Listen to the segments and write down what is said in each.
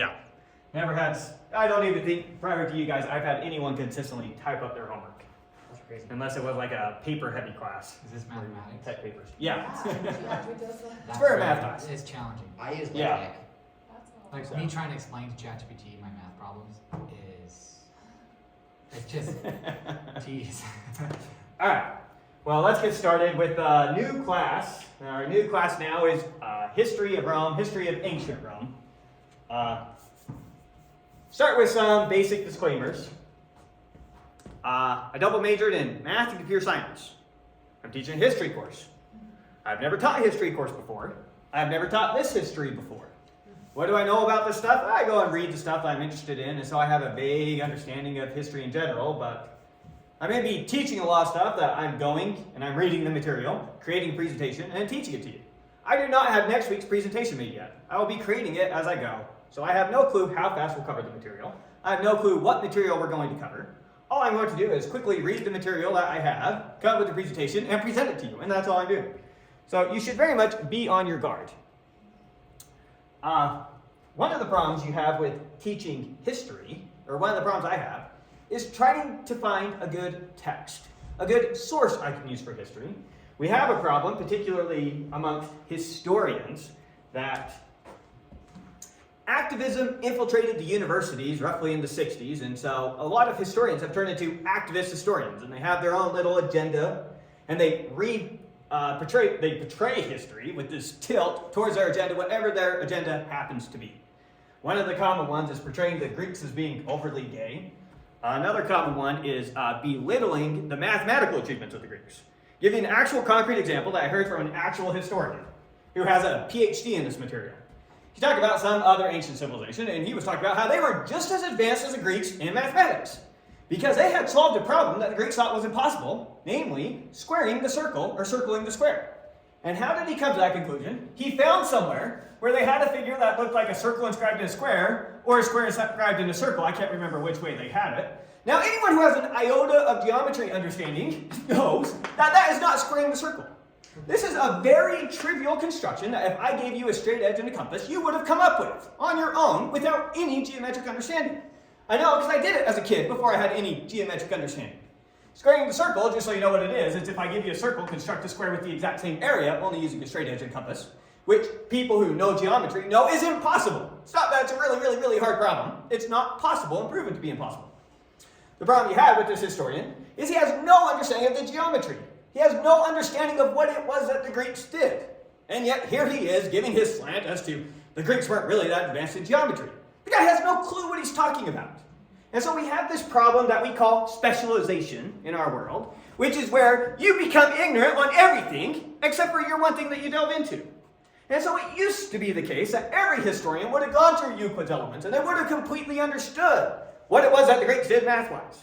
Yeah. Never had, I don't even think, prior to you guys, I've had anyone consistently type up their homework. That's crazy. Unless it was like a paper-heavy class. Is this mathematics? Tech papers. Yeah. It's very math class. It's challenging. I use Yeah. LaTeX. Like So. me trying to explain to ChatGPT my math problems is, it's just, jeez. All right. Well, let's get started with a new class. Our new class now is History of Rome, History of Ancient Rome. Start with some basic disclaimers. I double majored in math and computer science. I'm teaching a history course. I've never taught a history course before. I've never taught this history before. What do I know about this stuff? I go and read the stuff I'm interested in, and so I have a vague understanding of history in general, but I'm going to be teaching a lot of stuff that I'm going and I'm reading the material, creating a presentation, and teaching it to you. I do not have next week's presentation made yet. I will be creating it as I go, so I have no clue how fast we'll cover the material. I have no clue what material we're going to cover. All I'm going to do is quickly read the material that I have, come up with the presentation, and present it to you, and that's all I'm doing. So you should very much be on your guard. One of the problems you have with teaching history, or one of the problems I have, is trying to find a good text, a good source I can use for history. We have a problem, particularly amongst historians, that activism infiltrated the universities roughly in the 60s, and so a lot of historians have turned into activist historians, and they have their own little agenda, and they portray history with this tilt towards their agenda, whatever their agenda happens to be. One of the common ones is portraying the Greeks as being overly gay. Another common one is belittling the mathematical achievements of the Greeks. Give you an actual concrete example that I heard from an actual historian who has a PhD in this material. He talked about some other ancient civilization, and he was talking about how they were just as advanced as the Greeks in mathematics, because they had solved a problem that the Greeks thought was impossible, namely squaring the circle or circling the square. And how did he come to that conclusion? He found somewhere where they had a figure that looked like a circle inscribed in a square, or a square inscribed in a circle. I can't remember which way they had it. Now, anyone who has an iota of geometry understanding knows that that is not squaring the circle. This is a very trivial construction that if I gave you a straight edge and a compass, you would have come up with on your own without any geometric understanding. I know, because I did it as a kid before I had any geometric understanding. Squaring the circle, just so you know what it is if I give you a circle, construct a square with the exact same area, only using a straight edge and compass, which people who know geometry know is impossible. Stop that, it's a really, really, really hard problem. It's not possible and proven to be impossible. The problem you have with this historian is he has no understanding of the geometry. He has no understanding of what it was that the Greeks did. And yet here he is giving his slant as to the Greeks weren't really that advanced in geometry. The guy has no clue what he's talking about. And so we have this problem that we call specialization in our world, which is where you become ignorant on everything except for your one thing that you delve into. And so it used to be the case that every historian would have gone through Euclid's Elements and they would have completely understood what it was that the Greeks did math-wise.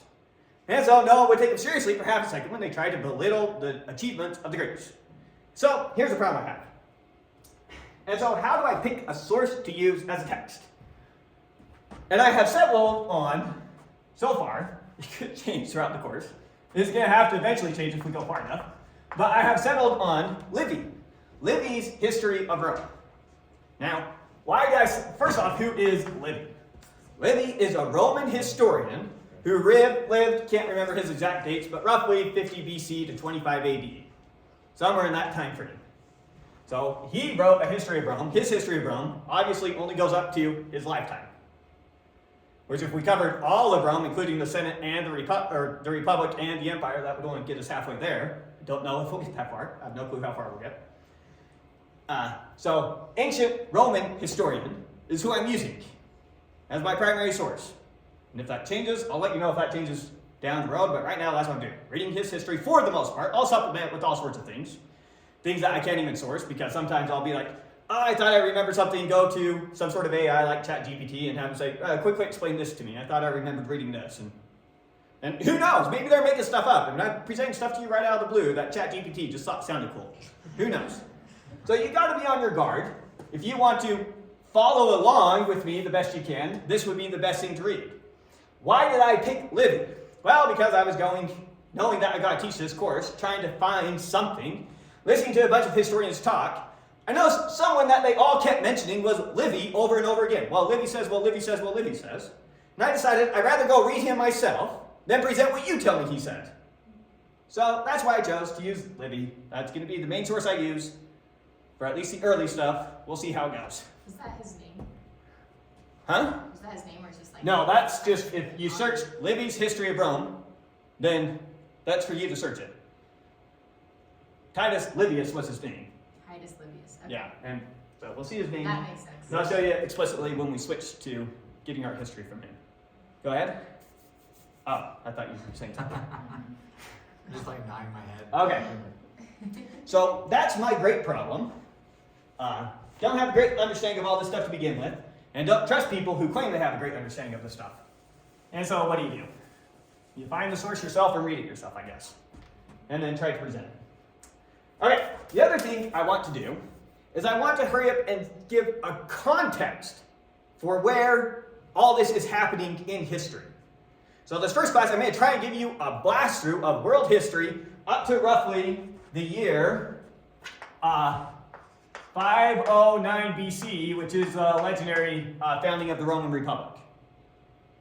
And so no one would take them seriously for half a second when they tried to belittle the achievements of the Greeks. So here's the problem I have. And so how do I pick a source to use as a text? And I have settled on, so far, it could change throughout the course. It's going to have to eventually change if we go far enough. But I have settled on Livy. Livy's History of Rome. Now, first off, who is Livy? Livy is a Roman historian who lived, can't remember his exact dates, but roughly 50 BC to 25 AD. Somewhere in that time frame. So he wrote a history of Rome. His history of Rome obviously only goes up to his lifetime. Which if we covered all of Rome, including the Senate and the Republic and the Empire, that would only get us halfway there. I don't know if we'll get that far. I have no clue how far we'll get. So ancient Roman historian is who I'm using as my primary source. And if that changes, I'll let you know if that changes down the road, but right now that's what I'm doing. Reading his history for the most part. I'll supplement it with all sorts of things. Things that I can't even source, because sometimes I'll be like, oh, I thought I remembered something, go to some sort of AI like ChatGPT and have them say, quickly explain this to me. I thought I remembered reading this. And who knows? Maybe they're making stuff up. And I'm presenting stuff to you right out of the blue that ChatGPT just thought sounded cool. Who knows? So you got to be on your guard. If you want to follow along with me the best you can, this would be the best thing to read. Why did I pick Livy? Well, because I was knowing that I got to teach this course, trying to find something, listening to a bunch of historians talk, I noticed someone that they all kept mentioning was Livy over and over again. Well, Livy says, well, Livy says, well, Livy says. And I decided I'd rather go read him myself than present what you tell me he said. So that's why I chose to use Livy. That's going to be the main source I use for at least the early stuff. We'll see how it goes. Is that his name? Huh? Is that his name or is it just like... No, that's just, if you search Livy's History of Rome, then that's for you to search it. Titus Livius was his name. Titus Livius. Okay. Yeah, and so we'll see his name. That makes sense. And I'll show you explicitly when we switch to getting our history from him. Go ahead. Oh, I thought you were saying something. Just like nodding my head. Okay. So that's my great problem. Don't have a great understanding of all this stuff to begin with, and don't trust people who claim they have a great understanding of this stuff. And so what do? You find the source yourself and read it yourself, I guess. And then try to present it. Okay, the other thing I want to do is I want to hurry up and give a context for where all this is happening in history. So this first class, I'm going to try and give you a blast through of world history up to roughly the year 509 BC, which is the legendary founding of the Roman Republic.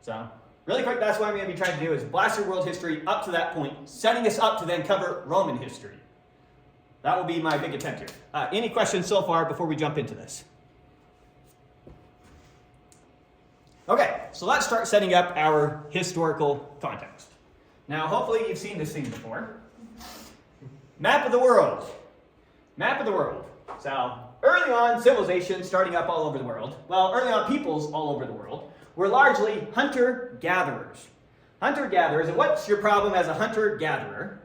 So really quick, that's what I'm going to be trying to do is blast through world history up to that point, setting us up to then cover Roman history. That will be my big attempt here. Any questions so far before we jump into this? Okay, so let's start setting up our historical context. Now, hopefully you've seen this thing before. Map of the world. Map of the world. So, early on, civilizations starting up all over the world, well, early on peoples all over the world, were largely hunter-gatherers. Hunter-gatherers, and what's your problem as a hunter-gatherer?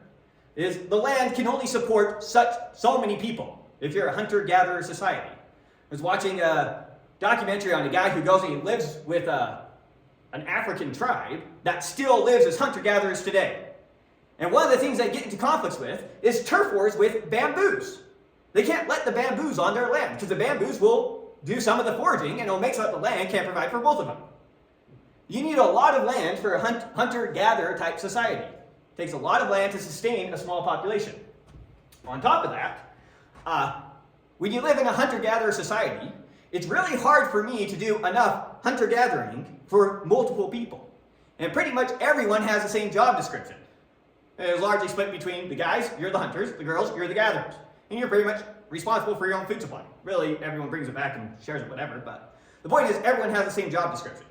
Is the land can only support so many people if you're a hunter-gatherer society. I was watching a documentary on a guy who goes and he lives with an African tribe that still lives as hunter-gatherers today. And one of the things they get into conflicts with is turf wars with bamboos. They can't let the bamboos on their land because the bamboos will do some of the foraging and it'll make so that the land can't provide for both of them. You need a lot of land for a hunter-gatherer type society. It takes a lot of land to sustain a small population. On top of that, when you live in a hunter-gatherer society, it's really hard for me to do enough hunter-gathering for multiple people. And pretty much everyone has the same job description. It is largely split between the guys, you're the hunters, the girls, you're the gatherers. And you're pretty much responsible for your own food supply. Really, everyone brings it back and shares it, whatever, but the point is everyone has the same job description.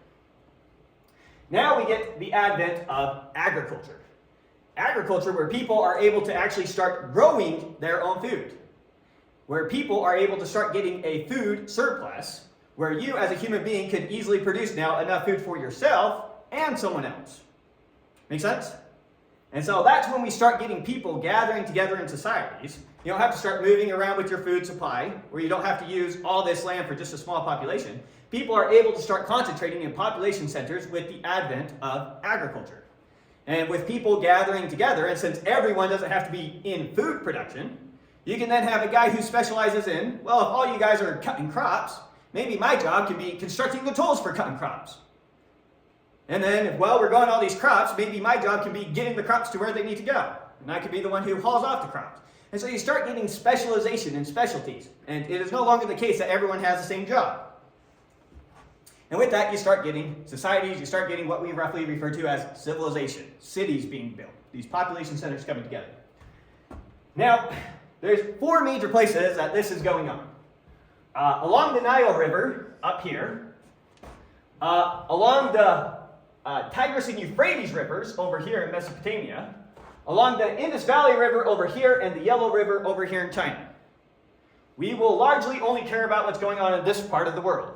Now we get the advent of agriculture. Agriculture where people are able to actually start growing their own food. Where people are able to start getting a food surplus, where you as a human being could easily produce now enough food for yourself and someone else. Make sense? And so that's when we start getting people gathering together in societies. You don't have to start moving around with your food supply, where you don't have to use all this land for just a small population. People are able to start concentrating in population centers with the advent of agriculture. And with people gathering together, and since everyone doesn't have to be in food production, you can then have a guy who specializes in, well, if all you guys are cutting crops, maybe my job can be constructing the tools for cutting crops. And then, if, well, we're growing all these crops, maybe my job can be getting the crops to where they need to go. And I could be the one who hauls off the crops. And so you start getting specialization and specialties. And it is no longer the case that everyone has the same job. And with that, you start getting societies, you start getting what we roughly refer to as civilization. Cities being built. These population centers coming together. Now, there's 4 major places that this is going on. Along the Nile River, up here. Along the Tigris and Euphrates rivers, over here in Mesopotamia. Along the Indus Valley River over here, and the Yellow River over here in China. We will largely only care about what's going on in this part of the world.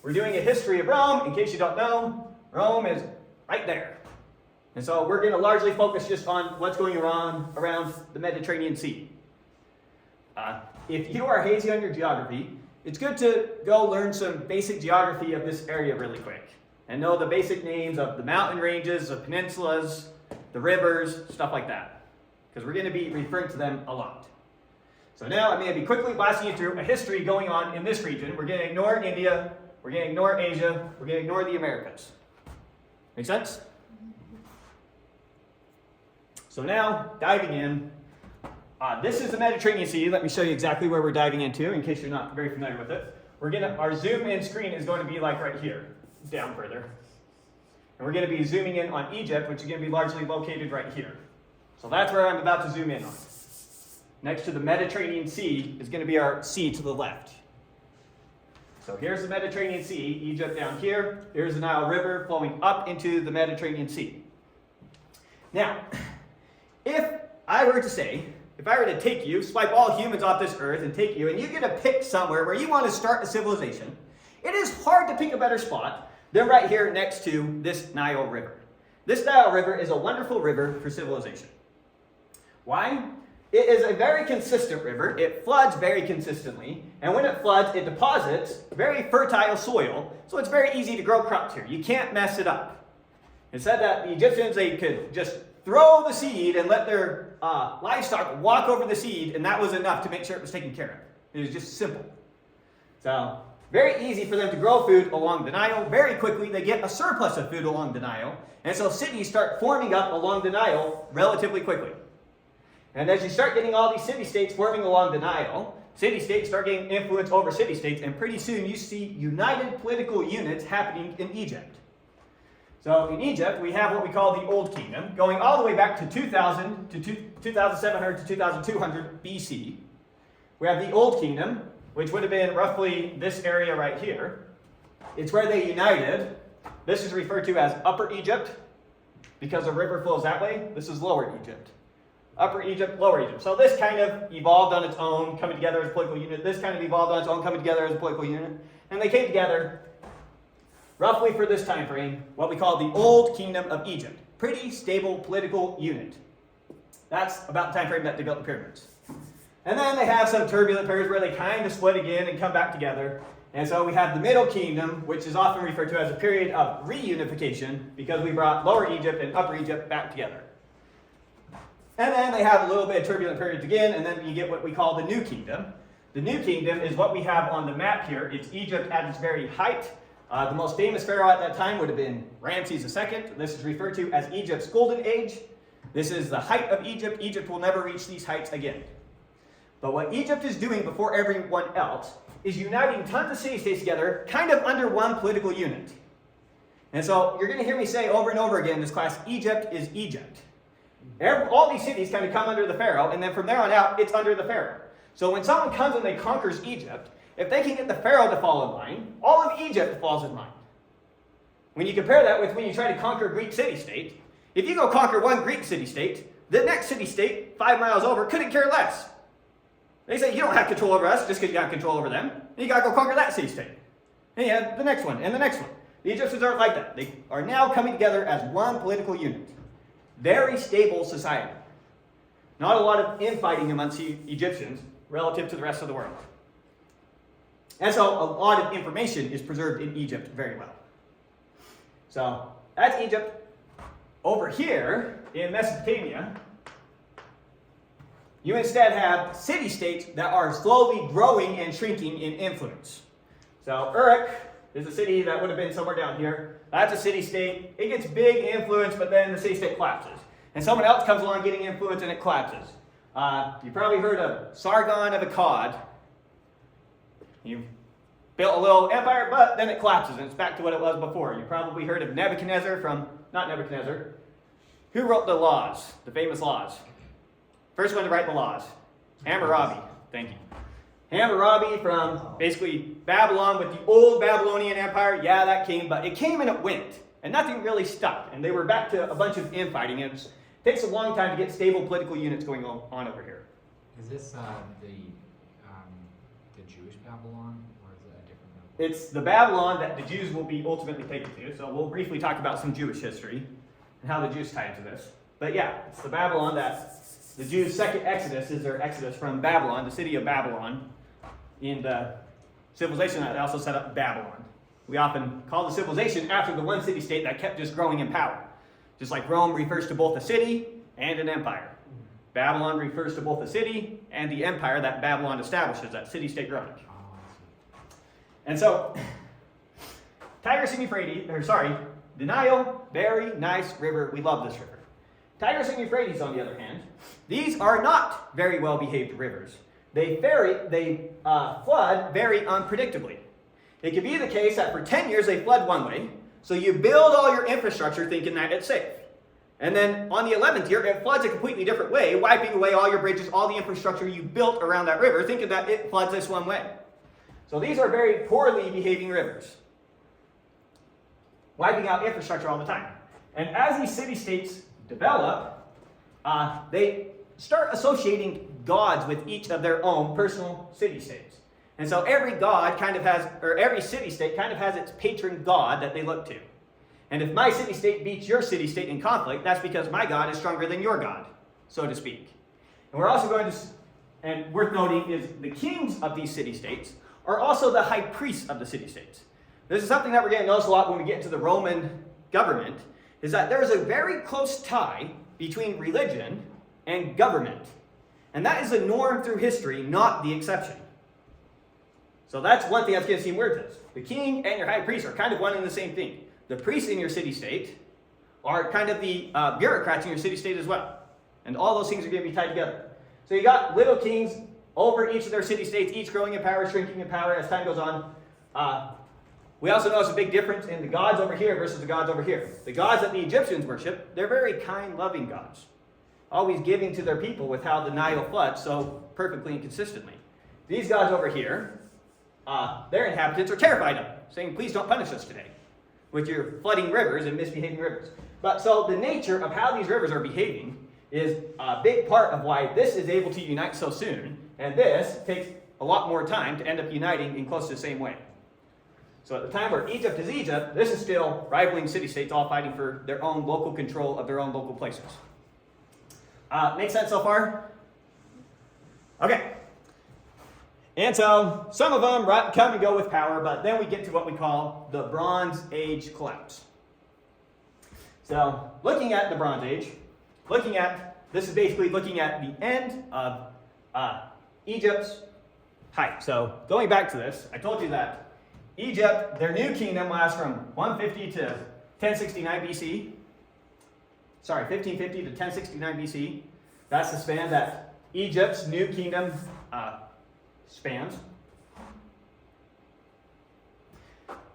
We're doing a history of Rome. In case you don't know, Rome is right there. And so we're going to largely focus just on what's going on around the Mediterranean Sea. If you are hazy on your geography, it's good to go learn some basic geography of this area really quick. And know the basic names of the mountain ranges, the peninsulas, the rivers, stuff like that. Because we're going to be referring to them a lot. So now I'm going to be quickly blasting you through a history going on in this region. We're going to ignore India, we're going to ignore Asia, we're going to ignore the Americas. Make sense? So now, diving in, This is the Mediterranean Sea. Let me show you exactly where we're diving into in case you're not very familiar with it. Our zoom in screen is going to be like right here, down further. And we're going to be zooming in on Egypt, which is going to be largely located right here. So that's where I'm about to zoom in on. Next to the Mediterranean Sea is going to be our sea to the left. So here's the Mediterranean Sea, Egypt down here. Here's the Nile River flowing up into the Mediterranean Sea. Now, if I were to take you, swipe all humans off this earth and take you, and you get to pick somewhere where you want to start a civilization, it is hard to pick a better spot than right here next to this Nile River. This Nile River is a wonderful river for civilization. Why? It is a very consistent river. It floods very consistently, and when it floods, it deposits very fertile soil, so it's very easy to grow crops here. You can't mess it up. It said that the Egyptians, they could just throw the seed and let their livestock walk over the seed, and that was enough to make sure it was taken care of. It was just simple. So, very easy for them to grow food along the Nile. Very quickly, they get a surplus of food along the Nile, and so cities start forming up along the Nile relatively quickly. And as you start getting all these city-states forming along the Nile, city-states start getting influence over city-states, and pretty soon you see united political units happening in Egypt. So in Egypt, we have what we call the Old Kingdom, going all the way back to 2000 to 2700 to 2200 BC. We have the Old Kingdom, which would have been roughly this area right here. It's where they united. This is referred to as Upper Egypt, because the river flows that way. This is Lower Egypt. Upper Egypt, Lower Egypt. So this kind of evolved on its own, coming together as a political unit. This kind of evolved on its own, coming together as a political unit. And they came together roughly for this time frame, what we call the Old Kingdom of Egypt. Pretty stable political unit. That's about the time frame that they built the pyramids. And then they have some turbulent periods where they kind of split again and come back together. And so we have the Middle Kingdom, which is often referred to as a period of reunification, because we brought Lower Egypt and Upper Egypt back together. And then they have a little bit of turbulent periods again, and then you get what we call the New Kingdom. The New Kingdom is what we have on the map here. It's Egypt at its very height. The most famous pharaoh at that time would have been Ramses II. This is referred to as Egypt's Golden Age. This is the height of Egypt. Egypt will never reach these heights again. But what Egypt is doing before everyone else is uniting tons of city-states together, kind of under one political unit. And so you're going to hear me say over and over again in this class, Egypt is Egypt. All these cities kind of come under the pharaoh, and then from there on out, it's under the pharaoh. So when someone comes and they conquers Egypt, if they can get the pharaoh to fall in line, all of Egypt falls in line. When you compare that with when you try to conquer a Greek city-state, if you go conquer one Greek city-state, the next city-state 5 miles over couldn't care less. They say, you don't have control over us just because you got control over them. You got to go conquer that city-state. And you have the next one and the next one. The Egyptians aren't like that. They are now coming together as one political unit. Very stable society. Not a lot of infighting amongst the Egyptians relative to the rest of the world. And so a lot of information is preserved in Egypt very well. So that's Egypt. Over here in Mesopotamia, you instead have city-states that are slowly growing and shrinking in influence. So Uruk is a city that would have been somewhere down here. That's a city-state. It gets big influence, but then the city-state collapses. And someone else comes along getting influence and it collapses. You probably heard of Sargon of Akkad. You built a little empire, but then it collapses and it's back to what it was before. You probably heard of Nebuchadnezzar not Nebuchadnezzar. Who wrote the laws, the famous laws? First one to write the laws. Hammurabi. Thank you. Hammurabi from basically Babylon with the old Babylonian Empire. Yeah, that came, but it came and it went. And nothing really stuck. And they were back to a bunch of infighting. It takes a long time to get stable political units going on over here. Is this the Jewish Babylon, or is it a different Babylon? It's the Babylon that the Jews will be ultimately taken to. So we'll briefly talk about some Jewish history and how the Jews tie into this. But yeah, it's the Babylon that the Jews' second exodus is their exodus from Babylon, the city of Babylon, in the civilization that also set up Babylon. We often call the civilization after the one city-state that kept just growing in power. Just like Rome refers to both a city and an empire. Babylon refers to both the city and the empire that Babylon establishes, that city-state growing. And so, Tigris and Euphrates, the Nile, very nice river. We love this river. Tigris and Euphrates, on the other hand, these are not very well-behaved rivers. They flood very unpredictably. It could be the case that for 10 years they flood one way, so you build all your infrastructure thinking that it's safe. And then on the 11th year, it floods a completely different way, wiping away all your bridges, all the infrastructure you built around that river, thinking that it floods this one way. So these are very poorly behaving rivers, wiping out infrastructure all the time. And as these city-states develop, they start associating gods with each of their own personal city-states. And so every god kind of has, or every city-state kind of has its patron god that they look to. And if my city-state beats your city-state in conflict, that's because my god is stronger than your god, so to speak. And we're also going to, and worth noting is the kings of these city-states are also the high priests of the city-states. This is something that we're going to notice a lot when we get into the Roman government, is that there is a very close tie between religion and government. And that is the norm through history, not the exception. So that's one thing that's going to seem weird to us. The king and your high priest are kind of one and the same thing. The priests in your city-state are kind of the bureaucrats in your city-state as well. And all those things are going to be tied together. So you got little kings over each of their city-states, each growing in power, shrinking in power as time goes on. We also notice a big difference in the gods over here versus the gods over here. The gods that the Egyptians worship, they're very kind, loving gods, always giving to their people with how the Nile floods so perfectly and consistently. These gods over here, their inhabitants are terrified of them, saying, please don't punish us today with your flooding rivers and misbehaving rivers. But so the nature of how these rivers are behaving is a big part of why this is able to unite so soon, and this takes a lot more time to end up uniting in close to the same way. So at the time where Egypt is Egypt, this is still rivaling city-states all fighting for their own local control of their own local places. Make sense so far? Okay. And so some of them come and go with power, but then we get to what we call the Bronze Age collapse. So looking at the Bronze Age, this is basically looking at the end of Egypt's height. So going back to this, I told you that Egypt, their new kingdom lasts from 150 to 1069 BC. Sorry, 1550 to 1069 BC. That's the span that Egypt's new kingdom spans.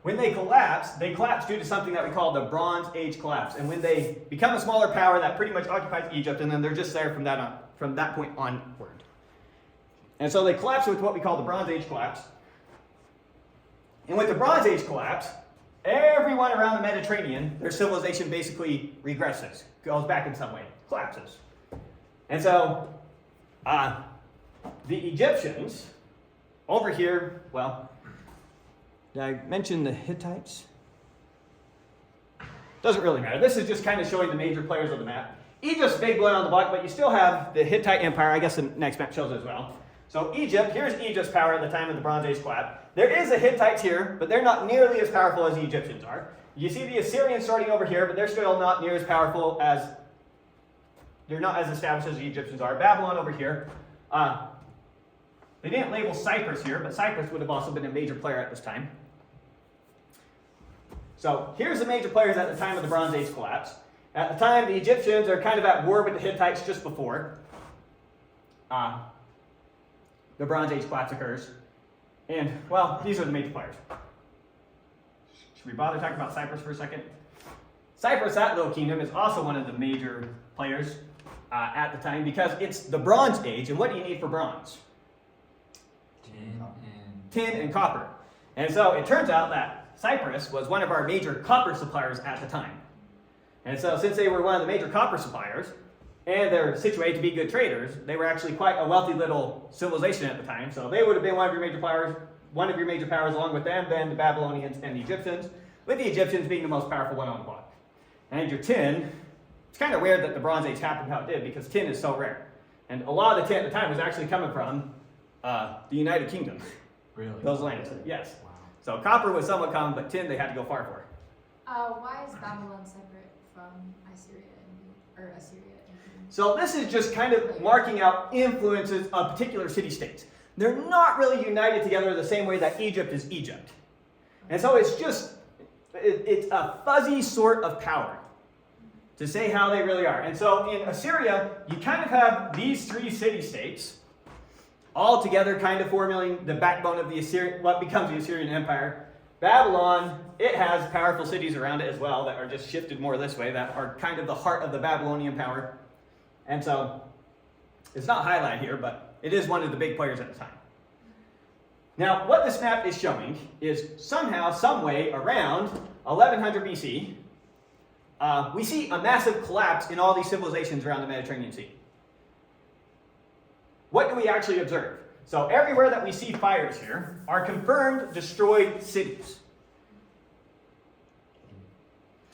When they collapse due to something that we call the Bronze Age collapse. And when they become a smaller power, that pretty much occupies Egypt, and then they're just there from that point onward. And so they collapse with what we call the Bronze Age collapse. And with the Bronze Age collapse, everyone around the Mediterranean, their civilization basically regresses, goes back in some way, collapses. And so the Egyptians over here, well, did I mention the Hittites? Doesn't really matter. This is just kind of showing the major players of the map. Egypt's big blood on the block, but you still have the Hittite Empire. I guess the next map shows it as well. So Egypt, here's Egypt's power at the time of the Bronze Age collapse. There is a Hittites here, but they're not nearly as powerful as the Egyptians are. You see the Assyrians starting over here, but they're still not near as powerful as, they're not as established as the Egyptians are. Babylon over here. They didn't label Cyprus here, but Cyprus would have also been a major player at this time. So here's the major players at the time of the Bronze Age collapse. At the time, the Egyptians are kind of at war with the Hittites just before the Bronze Age collapse occurs. And, well, these are the major players. Should we bother talking about Cyprus for a second? Cyprus, that little kingdom, is also one of the major players at the time because it's the Bronze Age. And what do you need for bronze? Tin and copper. And so it turns out that Cyprus was one of our major copper suppliers at the time. And so since they were one of the major copper suppliers, and they're situated to be good traders, they were actually quite a wealthy little civilization at the time. So they would have been one of your major powers along with them, then the Babylonians and the Egyptians, with the Egyptians being the most powerful one on the block. And your tin, it's kind of weird that the Bronze Age happened how it did because tin is so rare. And a lot of the tin at the time was actually coming from the United Kingdom. Really? Those lands, yes. Wow. So copper was somewhat common, but tin they had to go far for. Why is Babylon separate from Assyria? So this is just kind of marking out influences of particular city-states. They're not really united together the same way that Egypt is Egypt. And so it's just, it's a fuzzy sort of power. to say how they really are. And so in Assyria, you kind of have these three city-states all together kind of forming the backbone of the what becomes the Assyrian Empire. Babylon, it has powerful cities around it as well that are just shifted more this way, that are kind of the heart of the Babylonian power. And so it's not highlighted here, but it is one of the big players at the time. Now, what this map is showing is somehow, some way around 1100 BC, we see a massive collapse in all these civilizations around the Mediterranean Sea. What do we actually observe? So everywhere that we see fires here are confirmed destroyed cities.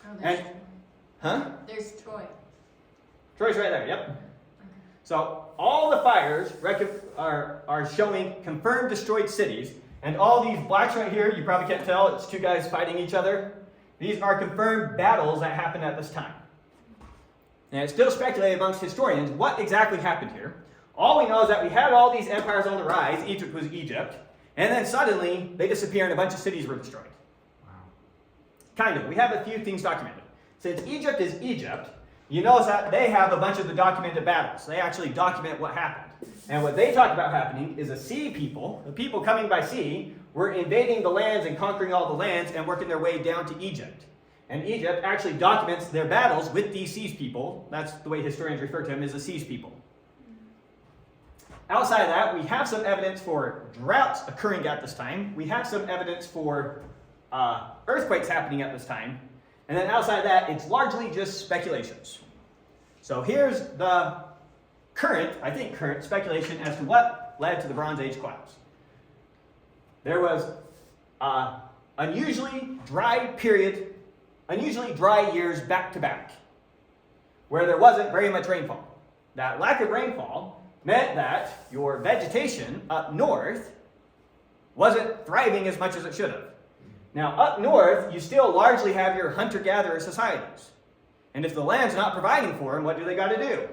Oh, there's And, Troy. huh? There's Troy. Troy's right there, yep. So all the fires are showing confirmed destroyed cities, and all these blacks right here, you probably can't tell, it's two guys fighting each other. These are confirmed battles that happened at this time. And it's still speculated amongst historians what exactly happened here. All we know is that we had all these empires on the rise. Egypt was Egypt. And then suddenly, they disappeared and a bunch of cities were destroyed. Wow. Kind of. We have a few things documented. Since Egypt is Egypt, you notice that they have a bunch of the documented battles. They actually document what happened. And what they talk about happening is a sea people, the people coming by sea, were invading the lands and conquering all the lands and working their way down to Egypt. And Egypt actually documents their battles with these seas people. That's the way historians refer to them, as the seas people. Outside of that, we have some evidence for droughts occurring at this time. We have some evidence for earthquakes happening at this time. And then outside of that, it's largely just speculations. So here's the current speculation as to what led to the Bronze Age collapse. There was unusually dry years back to back, where there wasn't very much rainfall. That lack of rainfall meant that your vegetation up north wasn't thriving as much as it should have. Now, up north, you still largely have your hunter-gatherer societies. And if the land's not providing for them, what do they got to do?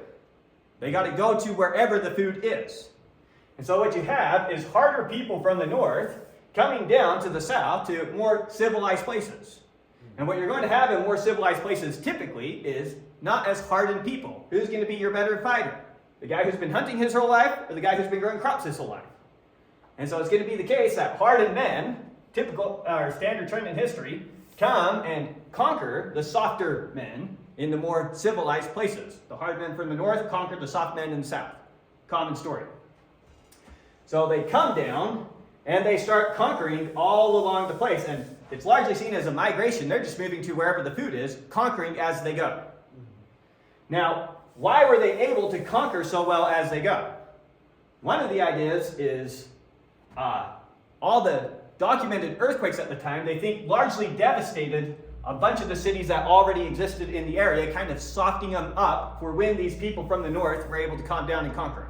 They got to go to wherever the food is. And so what you have is harder people from the north coming down to the south to more civilized places. And what you're going to have in more civilized places typically is not as hardened people. Who's going to be your better fighter? The guy who's been hunting his whole life, or the guy who's been growing crops his whole life? And so it's going to be the case that hardened men, typical or standard trend in history, come and conquer the softer men in the more civilized places. The hard men from the north conquered the soft men in the south. Common story. So they come down and they start conquering all along the place, and it's largely seen as a migration. They're just moving to wherever the food is, conquering as they go. Now, why were they able to conquer so well as they go? One of the ideas is all the documented earthquakes at the time, they think largely devastated a bunch of the cities that already existed in the area, kind of softening them up for when these people from the north were able to calm down and conquer.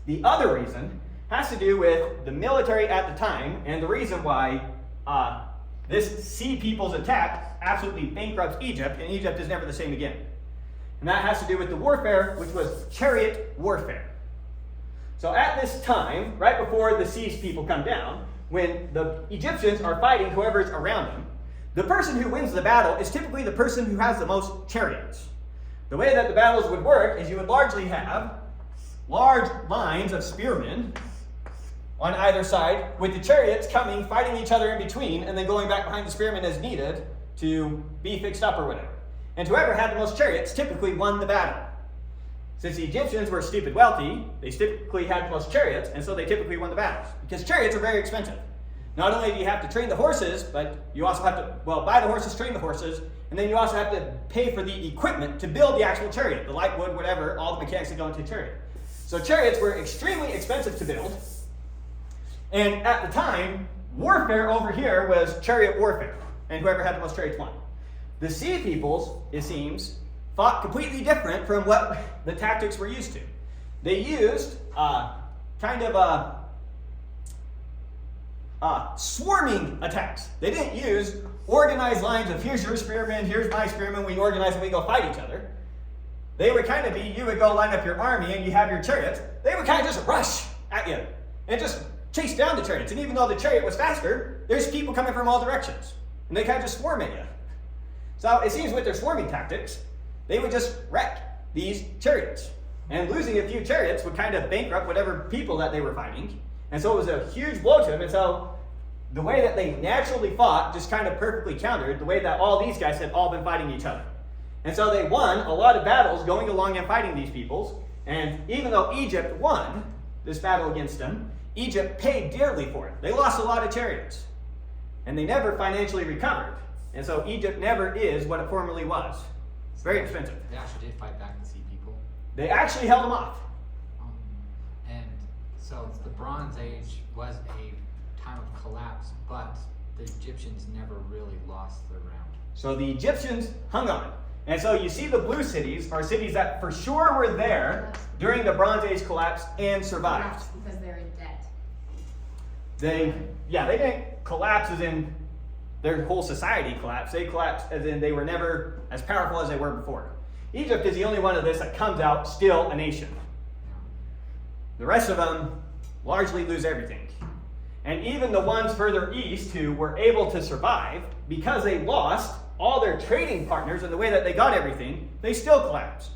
The other reason has to do with the military at the time, and the reason why this sea people's attack absolutely bankrupts Egypt, and Egypt is never the same again. And that has to do with the warfare, which was chariot warfare. So at this time, right before the seas people come down, when the Egyptians are fighting whoever's around them, the person who wins the battle is typically the person who has the most chariots. The way that the battles would work is you would largely have large lines of spearmen on either side, with the chariots coming, fighting each other in between, and then going back behind the spearmen as needed to be fixed up or whatever. And whoever had the most chariots typically won the battle. Since the Egyptians were stupid wealthy, they typically had the most chariots, and so they typically won the battles. Because chariots are very expensive. Not only do you have to train the horses, but you also have to, buy the horses, train the horses, and then you also have to pay for the equipment to build the actual chariot, the light wood, whatever, all the mechanics that go into a chariot. So chariots were extremely expensive to build. And at the time, warfare over here was chariot warfare, and whoever had the most chariots won. The sea peoples, it seems, fought completely different from what the tactics were used to. They used swarming attacks. They didn't use organized lines of here's your spearmen, here's my spearmen, we organize and we go fight each other. They would kind of be, you would go line up your army and you have your chariots. They would kind of just rush at you and just chase down the chariots. And even though the chariot was faster, there's people coming from all directions. And they kind of just swarm at you. So it seems with their swarming tactics, they would just wreck these chariots. And losing a few chariots would kind of bankrupt whatever people that they were fighting. And so it was a huge blow to them. And so the way that they naturally fought just kind of perfectly countered the way that all these guys had all been fighting each other. And so they won a lot of battles going along and fighting these peoples. And even though Egypt won this battle against them, Egypt paid dearly for it. They lost a lot of chariots. And they never financially recovered. And so Egypt never is what it formerly was. It's very expensive. They actually did fight back the sea people. They actually held them off. And so the Bronze Age was a time of collapse, but the Egyptians never really lost their ground. So the Egyptians hung on. And so you see the blue cities are cities that for sure were there during the Bronze Age collapse and survived. Perhaps because they're in debt. They didn't collapse as in their whole society collapsed. They collapsed as in they were never as powerful as they were before. Egypt is the only one of this that comes out still a nation. The rest of them largely lose everything. And even the ones further east who were able to survive, because they lost all their trading partners and the way that they got everything, they still collapsed.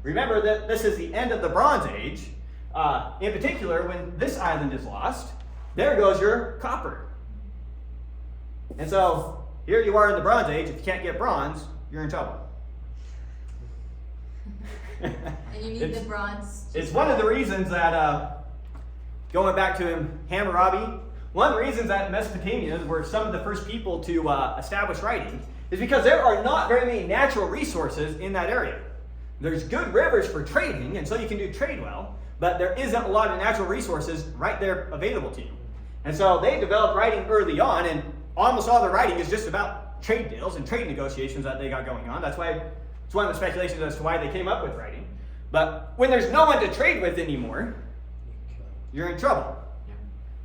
Remember that this is the end of the Bronze Age. In particular, when this island is lost, there goes your copper. And so, here you are in the Bronze Age. If you can't get bronze, you're in trouble. And you need the bronze. It's one of the reasons that, going back to Hammurabi, one of the reasons that Mesopotamians were some of the first people to establish writing is because there are not very many natural resources in that area. There's good rivers for trading, and so you can do trade well, but there isn't a lot of natural resources right there available to you. And so they developed writing early on, and almost all their writing is just about trade deals and trade negotiations that they got going on. That's why it's one of the speculations as to why they came up with writing. But when there's no one to trade with anymore, you're in trouble.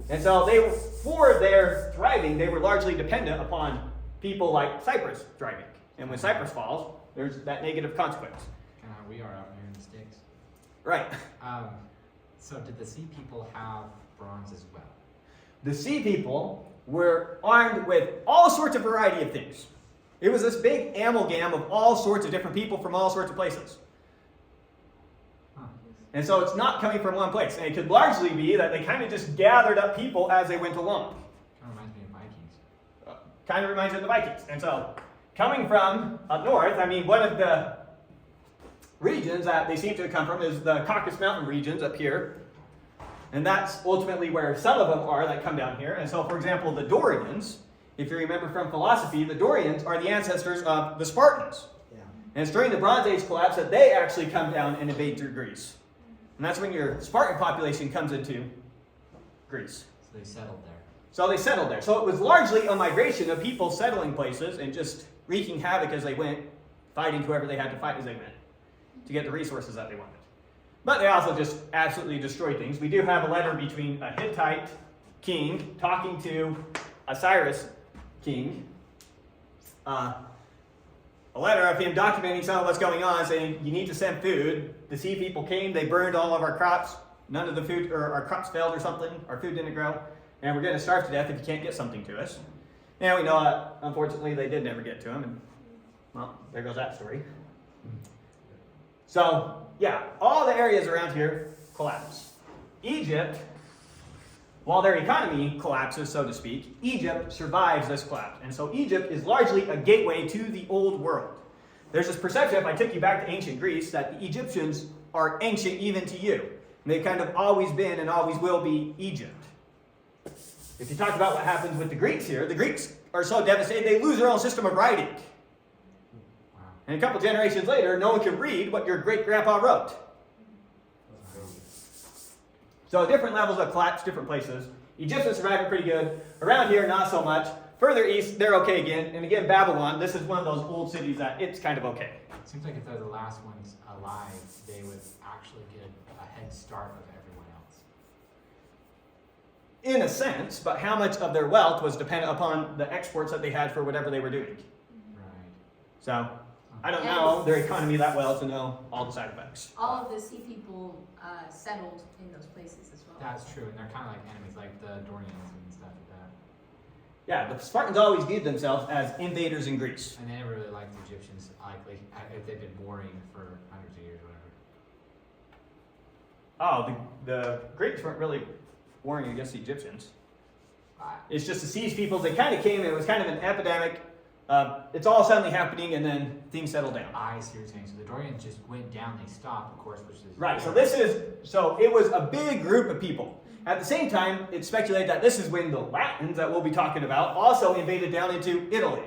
And so for their thriving, they were largely dependent upon people like Cyprus thriving. And when Cyprus falls, there's that negative consequence. Kind of we are out here in the sticks. Right. So did the sea people have bronze as well? The sea people were armed with all sorts of variety of things. It was this big amalgam of all sorts of different people from all sorts of places. And so it's not coming from one place. And it could largely be that they kind of just gathered up people as they went along. Kind of reminds me of Vikings. Kind of reminds me of the Vikings. And so, coming from up north, I mean, one of the regions that they seem to have come from is the Caucasus Mountain regions up here. And that's ultimately where some of them are that come down here. And so, for example, the Dorians, if you remember from philosophy, the Dorians are the ancestors of the Spartans. Yeah. And it's during the Bronze Age collapse that they actually come down and invade through Greece. And that's when your Spartan population comes into Greece. So they settled there. So it was largely a migration of people settling places and just wreaking havoc as they went, fighting whoever they had to fight as they went to get the resources that they wanted. But they also just absolutely destroyed things. We do have a letter between a Hittite king talking to a Cyrus king. A letter of him documenting some of what's going on, saying, you need to send food. The sea people came, they burned all of our crops. None of the food, or our crops failed or something. Our food didn't grow. And we're going to starve to death if you can't get something to us. And we know that, unfortunately, they did never get to him. And, well, there goes that story. So, yeah, all the areas around here collapse. Egypt, while their economy collapses, so to speak, Egypt survives this collapse. And so Egypt is largely a gateway to the old world. There's this perception, if I took you back to ancient Greece, that the Egyptians are ancient even to you. And they've kind of always been and always will be Egypt. If you talk about what happens with the Greeks here, the Greeks are so devastated they lose their own system of writing. Wow. And a couple generations later, no one can read what your great-grandpa wrote. So different levels of collapse, different places. Egyptians surviving pretty good. Around here, not so much. Further east, they're okay again. And again, Babylon, this is one of those old cities that it's kind of okay. It seems like if they're the last ones alive, they would actually get a head start of everyone else. In a sense, but how much of their wealth was dependent upon the exports that they had for whatever they were doing. Right. So, I don't know their economy that well to know all the side effects. All of the sea people settled in those places as well. That's true, and they're kind of like enemies, like the Dorians and stuff like that. Yeah, the Spartans always viewed themselves as invaders in Greece. And they never really liked like the Egyptians, likely, if they've been warring for hundreds of years or whatever. Oh, the Greeks weren't really warring against the Egyptians. It's just to siege people. They kind of came, it was kind of an epidemic. It's all suddenly happening, and then things settle down. I see what you're saying. So the Dorians just went down, they stopped, of course, which is... Right, so it was a big group of people. At the same time, it's speculated that this is when the Latins that we'll be talking about also invaded down into Italy.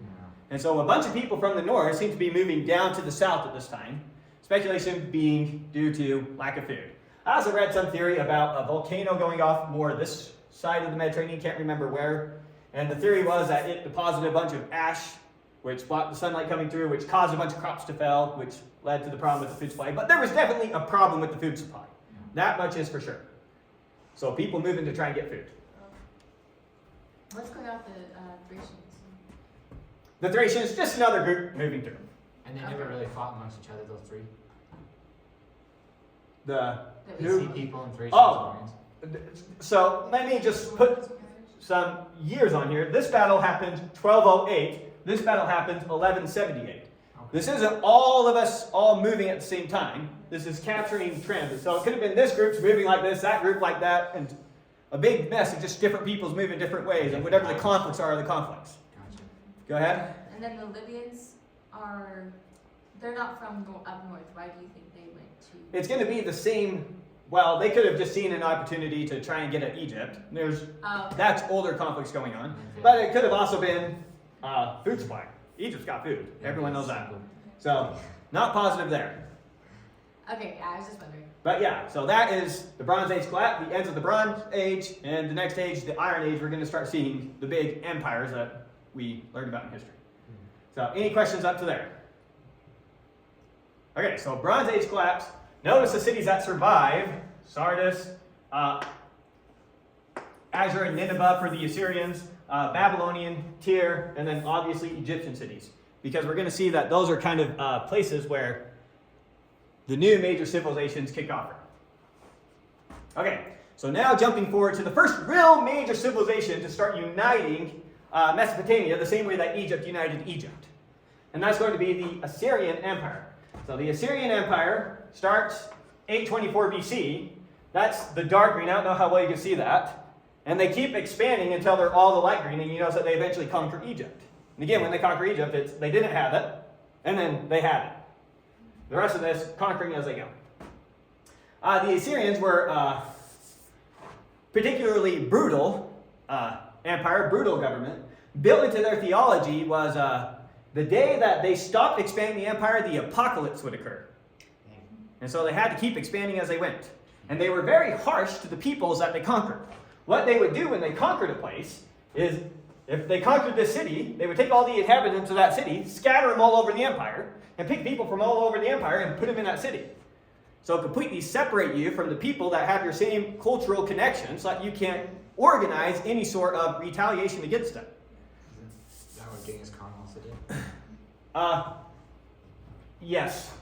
Yeah. And so a bunch of people from the north seem to be moving down to the south at this time. Speculation being due to lack of food. I also read some theory about a volcano going off more this side of the Mediterranean, can't remember where. And the theory was that it deposited a bunch of ash, which blocked the sunlight coming through, which caused a bunch of crops to fail, which led to the problem with the food supply. But there was definitely a problem with the food supply. That much is for sure. So people moving to try and get food. What's going on with the Thracians? The Thracians, just another group moving through. And they never really fought amongst each other, those three? The Sea people and Thracians. Oh. Dorians. So let me just put some years on here. This battle happened 1208. This battle happened 1178. Okay. This isn't all of us all moving at the same time. This is capturing trends. So it could have been this group's moving like this, that group like that, and a big mess of just different people's moving different ways, and whatever the conflicts are the conflicts. Gotcha. Go ahead. And then the Libyans they're not from up north. Why do you think they went to? It's going to be the same. Well, they could have just seen an opportunity to try and get at Egypt. That's older conflicts going on. But it could have also been food supply. Egypt's got food. Everyone knows that. So, not positive there. Okay, yeah, I was just wondering. But yeah, so that is the Bronze Age collapse, the ends of the Bronze Age, and the next age, the Iron Age, we're going to start seeing the big empires that we learned about in history. So, any questions up to there? Okay, so Bronze Age collapse. Notice the cities that survive: Sardis, Azure and Nineveh for the Assyrians, Babylonian, Tyre, and then obviously Egyptian cities. Because we're going to see that those are kind of places where the new major civilizations kick off. Okay, so now jumping forward to the first real major civilization to start uniting Mesopotamia the same way that Egypt united Egypt. And that's going to be the Assyrian Empire. So the Assyrian Empire starts 824 BC. That's the dark green. I don't know how well you can see that. And they keep expanding until they're all the light green, and you notice that they eventually conquer Egypt. And again, when they conquer Egypt, they didn't have it, and then they had it. The rest of this, conquering as they go. The Assyrians were particularly brutal empire, brutal government. Built into their theology was the day that they stopped expanding the empire, the apocalypse would occur. And so they had to keep expanding as they went. And they were very harsh to the peoples that they conquered. What they would do when they conquered a place is, if they conquered this city, they would take all the inhabitants of that city, scatter them all over the empire, and pick people from all over the empire and put them in that city. So completely separate you from the people that have your same cultural connections so that you can't organize any sort of retaliation against them. Is that what Genghis Khan also did? Yes.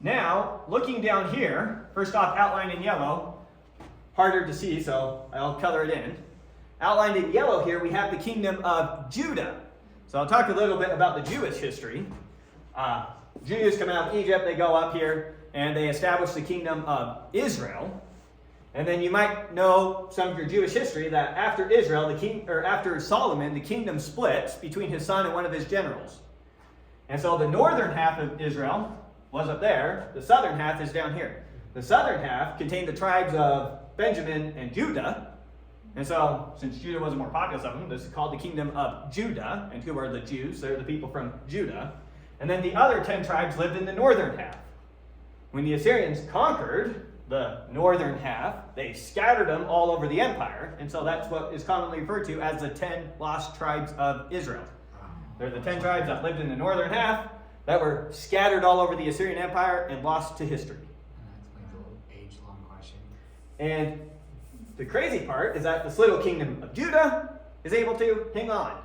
Now, looking down here, first off outlined in yellow, harder to see, so I'll color it in. Outlined in yellow here, we have the kingdom of Judah. So I'll talk a little bit about the Jewish history. Jews come out of Egypt, they go up here, and they establish the kingdom of Israel. And then you might know some of your Jewish history that after Israel, after Solomon, the kingdom splits between his son and one of his generals. And so the northern half of Israel was up there. The southern half is down here. The southern half contained the tribes of Benjamin and Judah. And so, since Judah was the more populous of them, this is called the kingdom of Judah. And who are the Jews? They're the people from Judah. And then the other 10 tribes lived in the northern half. When the Assyrians conquered the northern half, they scattered them all over the empire. And so that's what is commonly referred to as the 10 lost tribes of Israel. They're the 10 tribes that lived in the northern half that were scattered all over the Assyrian Empire and lost to history. And that explains the age-long question. And the crazy part is that this little kingdom of Judah is able to hang on.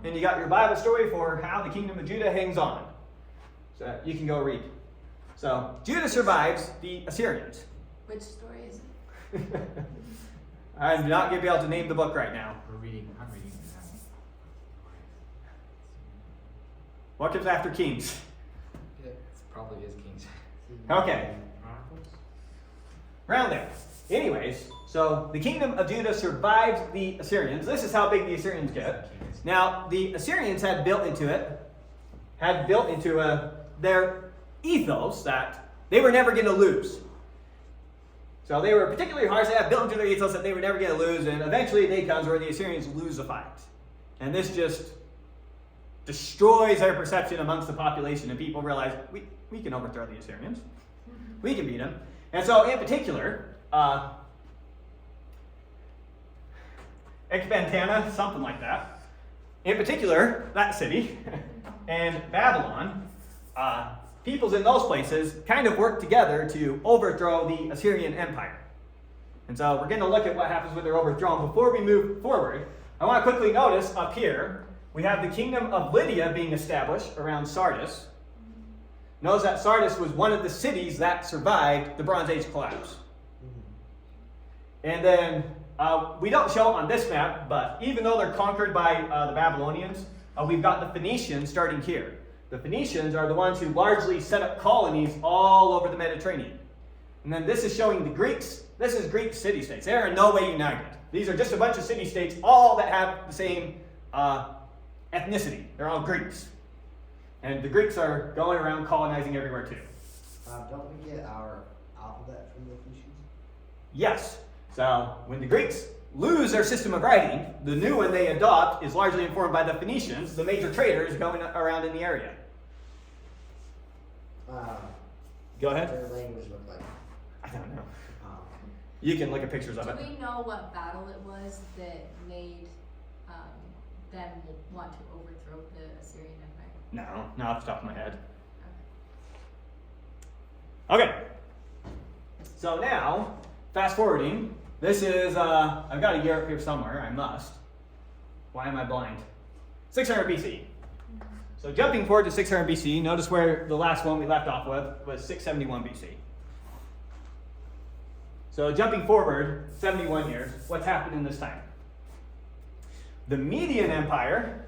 And you got your Bible story for how the kingdom of Judah hangs on. So you can go read. So Judah survives the Assyrians. Which story is it? I'm not going to be able to name the book right now. I'm reading it now. What comes after kings? It probably is kings. Okay. Chronicles? Around there. Anyways, so the kingdom of Judah survives the Assyrians. This is how big the Assyrians get. Now, the Assyrians had built into their ethos that they were never going to lose. So they were particularly harsh. They had built into their ethos that they were never going to lose, and eventually a day comes where the Assyrians lose a fight. And this just destroys their perception amongst the population, and people realize, we can overthrow the Assyrians. We can beat them. And so, in particular, Ecbatana, something like that. In particular, that city and Babylon, peoples in those places kind of work together to overthrow the Assyrian Empire. And so we're going to look at what happens when they're overthrown. Before we move forward, I want to quickly notice up here, we have the kingdom of Lydia being established around Sardis. Notice that Sardis was one of the cities that survived the Bronze Age collapse. And then, we don't show it on this map, but even though they're conquered by the Babylonians, we've got the Phoenicians starting here. The Phoenicians are the ones who largely set up colonies all over the Mediterranean. And then this is showing the Greeks. This is Greek city-states. They are in no way united. These are just a bunch of city-states, all that have the same ethnicity. They're all Greeks. And the Greeks are going around colonizing everywhere too. Don't we get our alphabet from the Phoenicians? Yes. So when the Greeks lose their system of writing, the new one they adopt is largely informed by the Phoenicians, the major traders going around in the area. Go ahead. What their language look like? I don't know. Um, You can look at pictures of Do it. we know what battle it was that made them want to overthrow the Assyrian Empire? No, not off the top of my head. Okay. Okay. So now, fast forwarding. This is, I've got a year up here somewhere. I must. Why am I blind? 600 BC. So jumping forward to 600 BC, notice where the last one we left off with was 671 BC. So jumping forward 71 years, what's happened in this time? The Median Empire,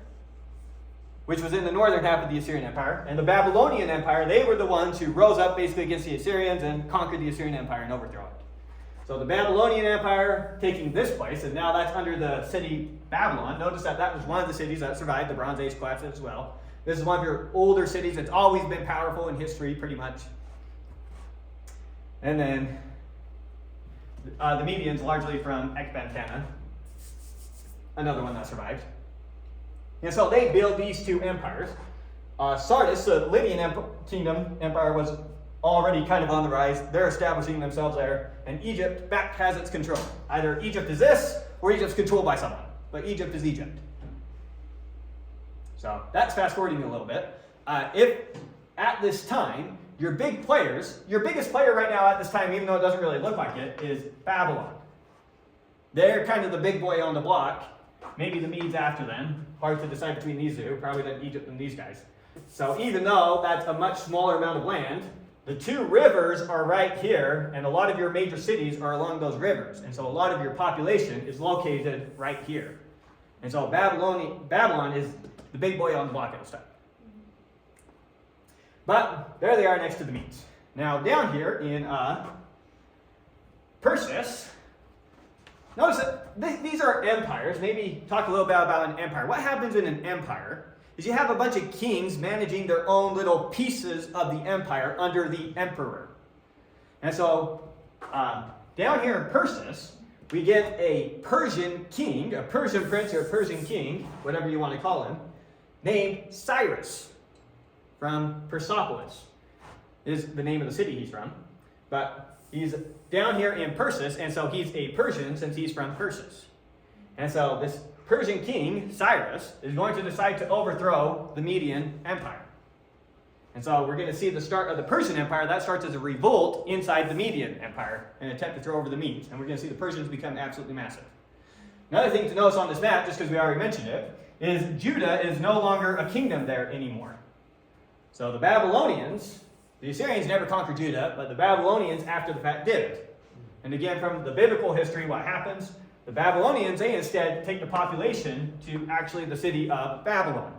which was in the northern half of the Assyrian Empire, and the Babylonian Empire, they were the ones who rose up basically against the Assyrians and conquered the Assyrian Empire and overthrew it. So the Babylonian Empire taking this place, and now that's under the city Babylon. Notice that that was one of the cities that survived the Bronze Age collapse as well. This is one of your older cities. It's always been powerful in history, pretty much. And then the Medians, largely from Ecbatana, another one that survived. And so they build these two empires. Sardis, the Lydian Empire, was already kind of on the rise. They're establishing themselves there. And Egypt back has its control. Either Egypt is this, or Egypt's controlled by someone. But Egypt is Egypt. So that's fast forwarding a little bit. If at this time, your biggest player right now at this time, even though it doesn't really look like it, is Babylon. They're kind of the big boy on the block. Maybe the Medes after them. Hard to decide between these two. Probably than Egypt and these guys. So even though that's a much smaller amount of land, the two rivers are right here, and a lot of your major cities are along those rivers. And so a lot of your population is located right here. And so Babylon is the big boy on the block at this time. But there they are next to the Medes. Now down here in Persis, notice that these are empires. Maybe talk a little bit about an empire. What happens in an empire is you have a bunch of kings managing their own little pieces of the empire under the emperor. And so down here in Persis, we get a Persian king, a Persian prince or a Persian king, whatever you want to call him, named Cyrus from Persepolis is the name of the city he's from. But he's down here in Persis, and so he's a Persian since he's from Persis. And so this Persian king, Cyrus, is going to decide to overthrow the Median Empire. And so we're going to see the start of the Persian Empire. That starts as a revolt inside the Median Empire, an attempt to throw over the Medes. And we're going to see the Persians become absolutely massive. Another thing to notice on this map, just because we already mentioned it, is Judah is no longer a kingdom there anymore. So the Babylonians, the Assyrians never conquered Judah, but the Babylonians after the fact did. And again, from the biblical history, what happens? The Babylonians, they instead take the population to actually the city of Babylon.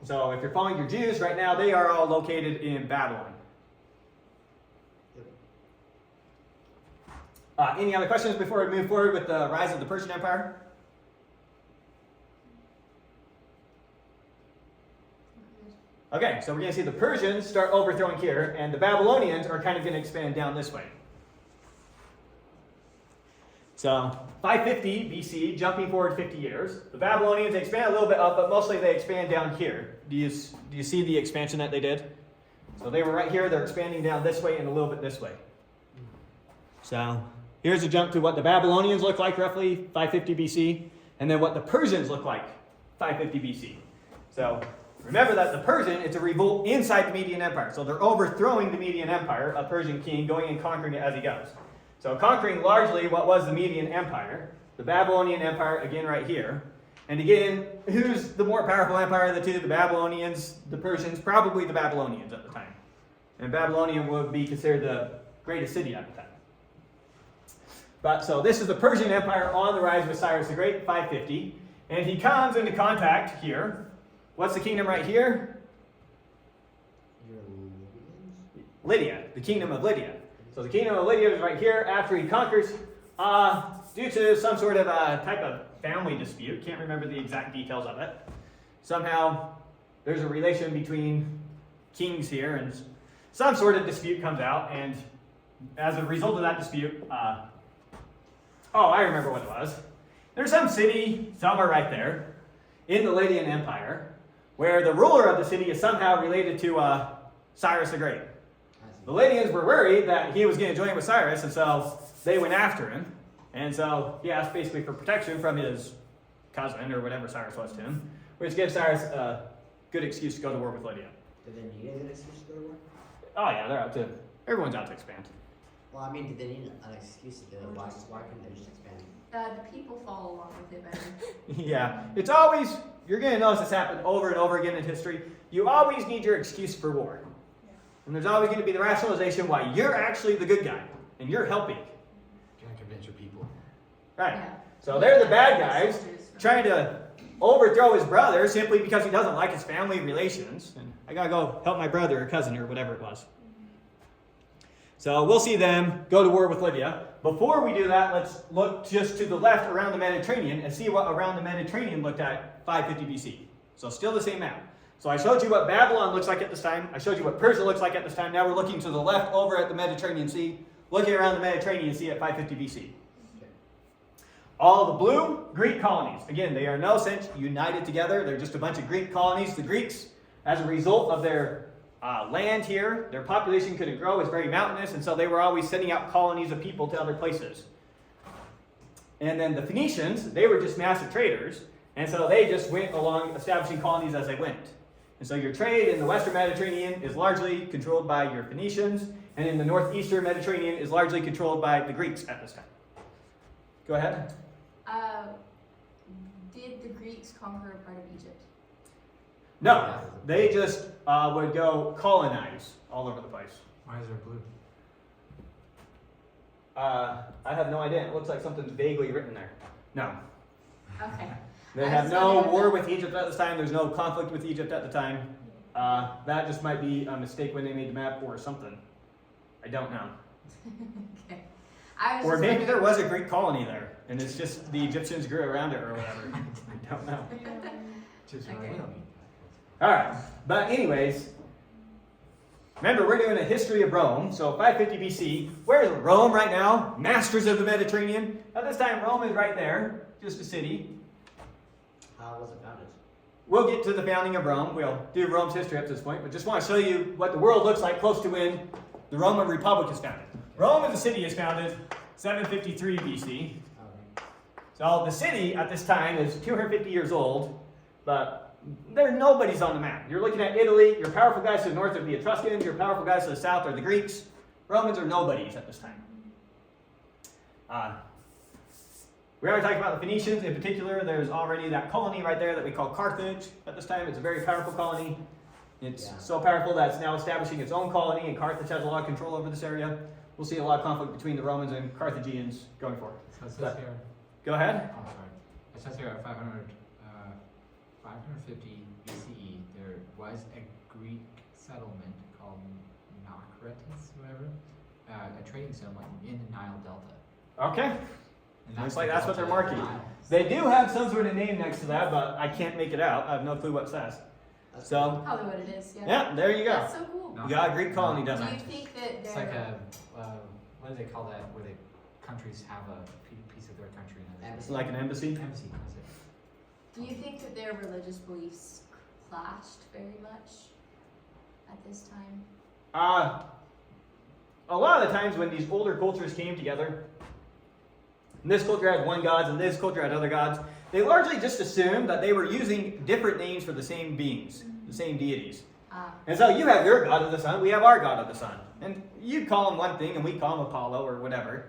So if you're following your Jews right now, they are all located in Babylon. Any other questions before we move forward with the rise of the Persian Empire? Okay, so we're going to see the Persians start overthrowing here, and the Babylonians are kind of going to expand down this way. So 550 BC, jumping forward 50 years. The Babylonians expand a little bit up, but mostly they expand down here. Do you see the expansion that they did? So they were right here, they're expanding down this way and a little bit this way. So here's a jump to what the Babylonians look like roughly 550 BC, and then what the Persians look like 550 BC. So remember that the Persian, it's a revolt inside the Median Empire. So they're overthrowing the Median Empire, a Persian king, going and conquering it as he goes. So conquering largely what was the Median Empire, the Babylonian Empire, again right here. And again, who's the more powerful empire of the two? The Babylonians, the Persians? Probably the Babylonians at the time. And Babylonia would be considered the greatest city at the time. But so this is the Persian Empire on the rise with Cyrus the Great, 550. And he comes into contact here. What's the kingdom right here? Lydia, the kingdom of Lydia. So the kingdom of Lydia is right here after he conquers, due to some sort of a type of family dispute. Can't remember the exact details of it. Somehow there's a relation between kings here, and some sort of dispute comes out, and as a result of that dispute, I remember what it was. There's some city somewhere right there in the Lydian Empire where the ruler of the city is somehow related to Cyrus the Great. The Lydians were worried that he was going to join with Cyrus, and so they went after him. And so he asked basically for protection from his cousin, or whatever Cyrus was to him, which gives Cyrus a good excuse to go to war with Lydia. Did they need an excuse to go to war? Oh yeah, everyone's out to expand. Well, I mean, did they need an excuse to do it? Why couldn't they just expand? The people follow along with it better. Yeah, it's always, you're going to notice this happen over and over again in history. You always need your excuse for war. And there's always going to be the rationalization why you're actually the good guy, and you're helping. Trying to convince your people. Right. Yeah. So they're the bad guys trying to overthrow his brother simply because he doesn't like his family relations. And I got to go help my brother or cousin or whatever it was. So we'll see them go to war with Lydia. Before we do that, let's look just to the left around the Mediterranean and see what around the Mediterranean looked at 550 BC. So still the same map. So I showed you what Babylon looks like at this time. I showed you what Persia looks like at this time. Now we're looking to the left over at the Mediterranean Sea, looking around the Mediterranean Sea at 550 BC. All the blue, Greek colonies. Again, they are in no sense united together. They're just a bunch of Greek colonies. The Greeks, as a result of their land here, their population couldn't grow. It's very mountainous, and so they were always sending out colonies of people to other places. And then the Phoenicians, they were just massive traders, and so they just went along establishing colonies as they went. And so your trade in the Western Mediterranean is largely controlled by your Phoenicians, and in the Northeastern Mediterranean is largely controlled by the Greeks at this time. Go ahead. Did the Greeks conquer a part of Egypt? No, they just would go colonize all over the place. Why is there blue? I have no idea. It looks like something's vaguely written there. No. Okay. They have no war with Egypt at this time. There's no conflict with Egypt at the time. That just might be a mistake when they made the map or something. I don't know. Okay. Or maybe there was a Greek colony there, and it's just the Egyptians grew around it or whatever. I don't know. Just Okay. All right. But anyways, remember we're doing a history of Rome. So 550 BC. Where's Rome right now? Masters of the Mediterranean. At this time, Rome is right there, just a city. How was it founded? We'll get to the founding of Rome. We'll do Rome's history up to this point, but just want to show you what the world looks like close to when the Roman Republic is founded. Rome as a city is founded 753 BC. Okay. So the city at this time is 250 years old, but nobody's on the map. You're looking at Italy. Your powerful guys to the north are the Etruscans. Your powerful guys to the south are the Greeks. Romans are nobodies at this time. We already talked about the Phoenicians in particular. There's already that colony right there that we call Carthage at this time. It's a very powerful colony. It's so powerful that it's now establishing its own colony, and Carthage has a lot of control over this area. We'll see a lot of conflict between the Romans and Carthaginians going forward. So it says here. Go ahead. Oh, sorry. It says here at 500, 550 BCE, there was a Greek settlement called Naucratis, whatever, a trading settlement in the Nile Delta. Okay. And Looks like that's what they're the Delta of marking. the Nile. They do have some sort of name next to that, but I can't make it out. I have no clue what it says. That's So, Probably what it is, yeah. yeah, there you go. That's so cool. No. You got a Greek colony down Do you there. think that It's like they're, what do they call that, where the countries have a piece of their country and others? It's like an embassy. Embassy, that's it. do you think that their religious beliefs clashed very much at this time? A lot of the times when these older cultures came together, and this culture had one god and this culture had other gods, they largely just assumed that they were using different names for the same beings, the same deities. And so you have your god of the sun, we have our god of the sun. And you call him one thing and we call him Apollo or whatever.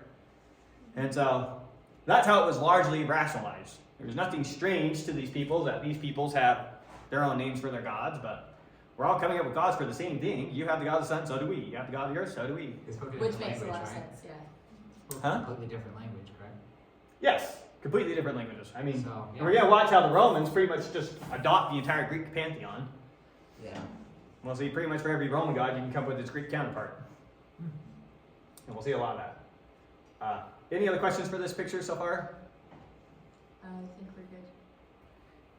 And so that's how it was largely rationalized. There's nothing strange to these peoples that these peoples have their own names for their gods, but we're all coming up with gods for the same thing. You have the god of the sun, so do we. You have the god of the earth, so do we. They spoke a Which different makes a lot of language, right? sense, yeah. Spoke Huh? a completely different language, correct? Yes, completely different languages. I mean, So, yeah. we're going to watch how the Romans pretty much just adopt the entire Greek pantheon. Yeah. We'll see pretty much for every Roman god, you can come up with its Greek counterpart. And we'll see a lot of that. Any other questions for this picture so far? I think we're good.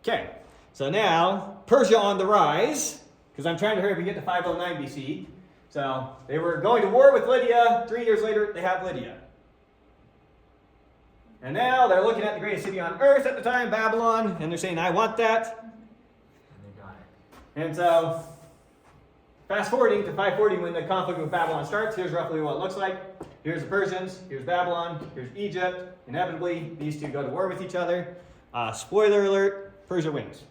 Okay, so now Persia on the rise, because I'm trying to hurry up and get to 509 BC. So they were going to war with Lydia. 3 years later, they have Lydia. And now they're looking at the greatest city on earth at the time, Babylon, and they're saying, I want that. And they got it. And so, fast forwarding to 540 when the conflict with Babylon starts, here's roughly what it looks like. Here's the Persians, here's Babylon, here's Egypt. Inevitably, these two go to war with each other. Spoiler alert, Persia wins.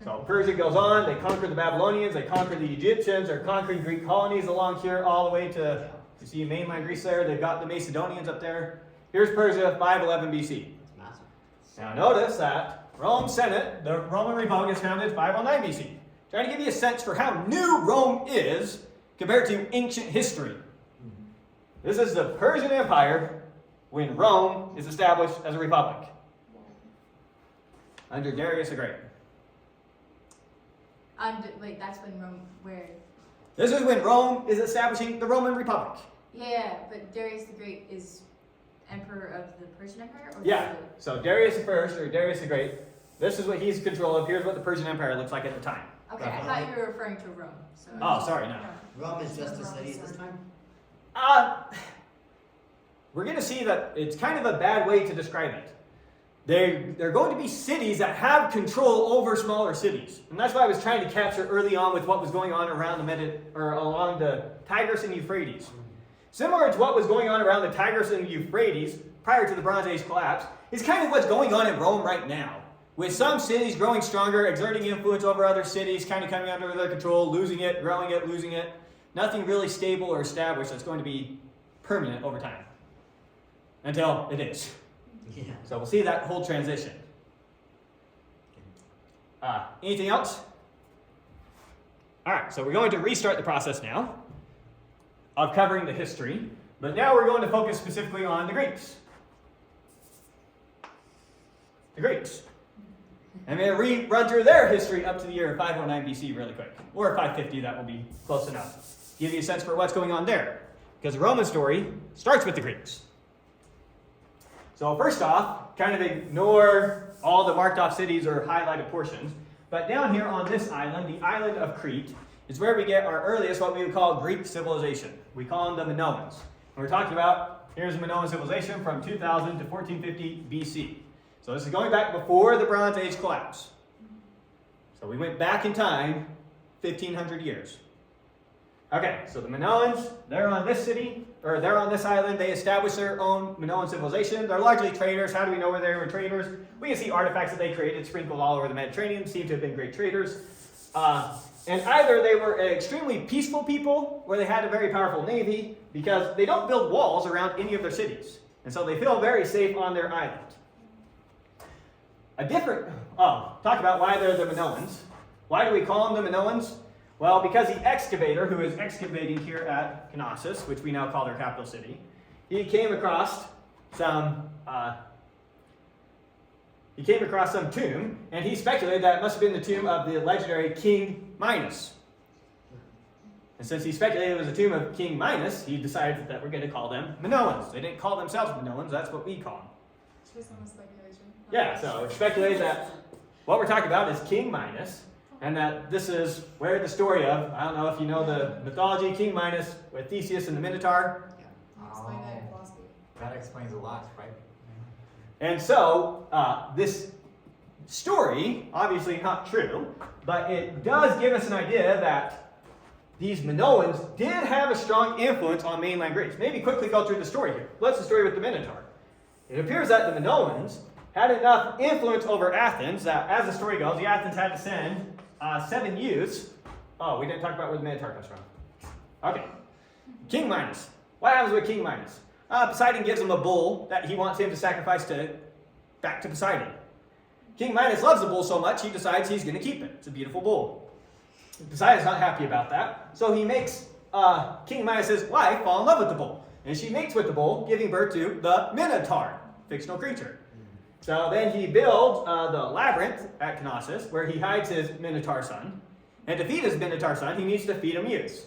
So Persia goes on, they conquer the Babylonians, they conquer the Egyptians, they're conquering Greek colonies along here all the way to, you see mainland Greece there, they've got the Macedonians up there. Here's Persia, 511 BC. It's massive. Now notice that Rome Senate, the Roman Republic is founded 509 BC. Trying to give you a sense for how new Rome is compared to ancient history. This is the Persian Empire when Rome is established as a republic. Under Darius the Great. Wait, that's when Rome, where? This is when Rome is establishing the Roman Republic. Yeah, but Darius the Great is emperor of the Persian Empire? Or Yeah, so Darius the First, or Darius the Great, this is what he's in control of. Here's what the Persian Empire looks like at the time. Okay, I thought you were referring to Rome. So Oh, sorry, no. Rome is just a city at this time? We're going to see that it's kind of a bad way to describe it. They're going to be cities that have control over smaller cities. And that's what I was trying to capture early on with what was going on around along the Tigris and Euphrates. Similar to what was going on around the Tigris and Euphrates prior to the Bronze Age collapse, is kind of what's going on in Rome right now. With some cities growing stronger, exerting influence over other cities, kind of coming under their control, losing it, growing it, losing it. Nothing really stable or established that's going to be permanent over time. Until it is. Yeah. So we'll see that whole transition. Anything else? All right, so we're going to restart the process now of covering the history, but now we're going to focus specifically on the Greeks. The Greeks. I'm going to run through their history up to the year 509 BC really quick, or 550, that will be close enough. Give you a sense for what's going on there, because the Roman story starts with the Greeks. So first off, kind of ignore all the marked off cities or highlighted portions. But down here on this island, the island of Crete, is where we get our earliest, what we would call Greek civilization. We call them the Minoans. And we're talking about, here's the Minoan civilization from 2000 to 1450 BC. So this is going back before the Bronze Age collapse. So we went back in time 1,500 years. Okay, so the Minoans, they're on this city, or they're on this island. They established their own Minoan civilization. They're largely traders. How do we know where they were traders? We can see artifacts that they created sprinkled all over the Mediterranean, seem to have been great traders. And either they were an extremely peaceful people, or they had a very powerful navy, because they don't build walls around any of their cities. And so they feel very safe on their island. Talk about why they're the Minoans. Why do we call them the Minoans? Well, because the excavator who is excavating here at Knossos, which we now call their capital city, he came across some he came across some tomb, and he speculated that it must have been the tomb of the legendary King Minos. And since he speculated it was a tomb of King Minos, he decided that we're going to call them Minoans. They didn't call themselves Minoans, that's what we call them. It's based on the speculation. Yeah, so it's speculated that what we're talking about is King Minos, and that this is where the story of, I don't know if you know the mythology, King Minos with Theseus and the Minotaur. You explain that in philosophy. That explains a lot, right? And so, this story, obviously not true, but it does give us an idea that these Minoans did have a strong influence on mainland Greece. Maybe quickly go through the story here. What's the story with the Minotaur? It appears that the Minoans had enough influence over Athens that, as the story goes, the Athens had to send 7 youths. Oh, we didn't talk about where the Minotaur comes from. Okay. King Minos. What happens with King Minos? Poseidon gives him a bull that he wants him to sacrifice back to Poseidon. King Minos loves the bull so much, he decides he's going to keep it. It's a beautiful bull. Poseidon's not happy about that, so he makes King Minos' wife fall in love with the bull. And she mates with the bull, giving birth to the Minotaur, fictional creature. So then he builds the labyrinth at Knossos, where he hides his Minotaur son. And to feed his Minotaur son, he needs to feed him youths.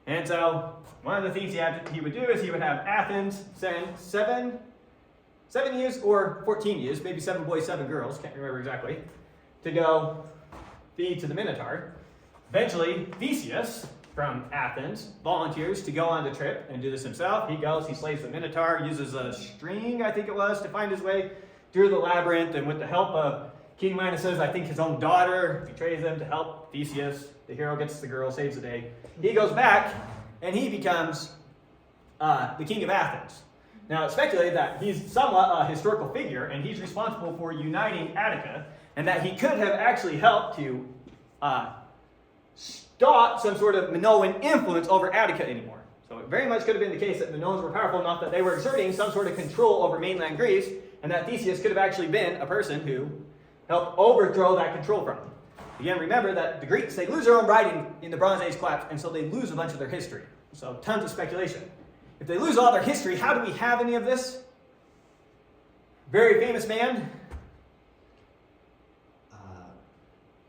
And so one of the things he would do is he would have Athens send seven youths or 14 youths, maybe 7 boys, 7 girls, can't remember exactly, to go feed to the Minotaur. Eventually, Theseus from Athens volunteers to go on the trip and do this himself. He goes, he slays the Minotaur, uses a string, I think it was, to find his way through the labyrinth, and with the help of King Minos, I think his own daughter, betrays him to help Theseus. The hero gets the girl, saves the day. He goes back, and he becomes the king of Athens. Now, it's speculated that he's somewhat a historical figure, and he's responsible for uniting Attica, and that he could have actually helped to stop some sort of Minoan influence over Attica anymore. So it very much could have been the case that the Minoans were powerful enough that they were exerting some sort of control over mainland Greece, and that Theseus could have actually been a person who helped overthrow that control from them. Again, remember that the Greeks, they lose their own writing in the Bronze Age collapse, and so they lose a bunch of their history. So tons of speculation. If they lose all their history, how do we have any of this? Very famous man,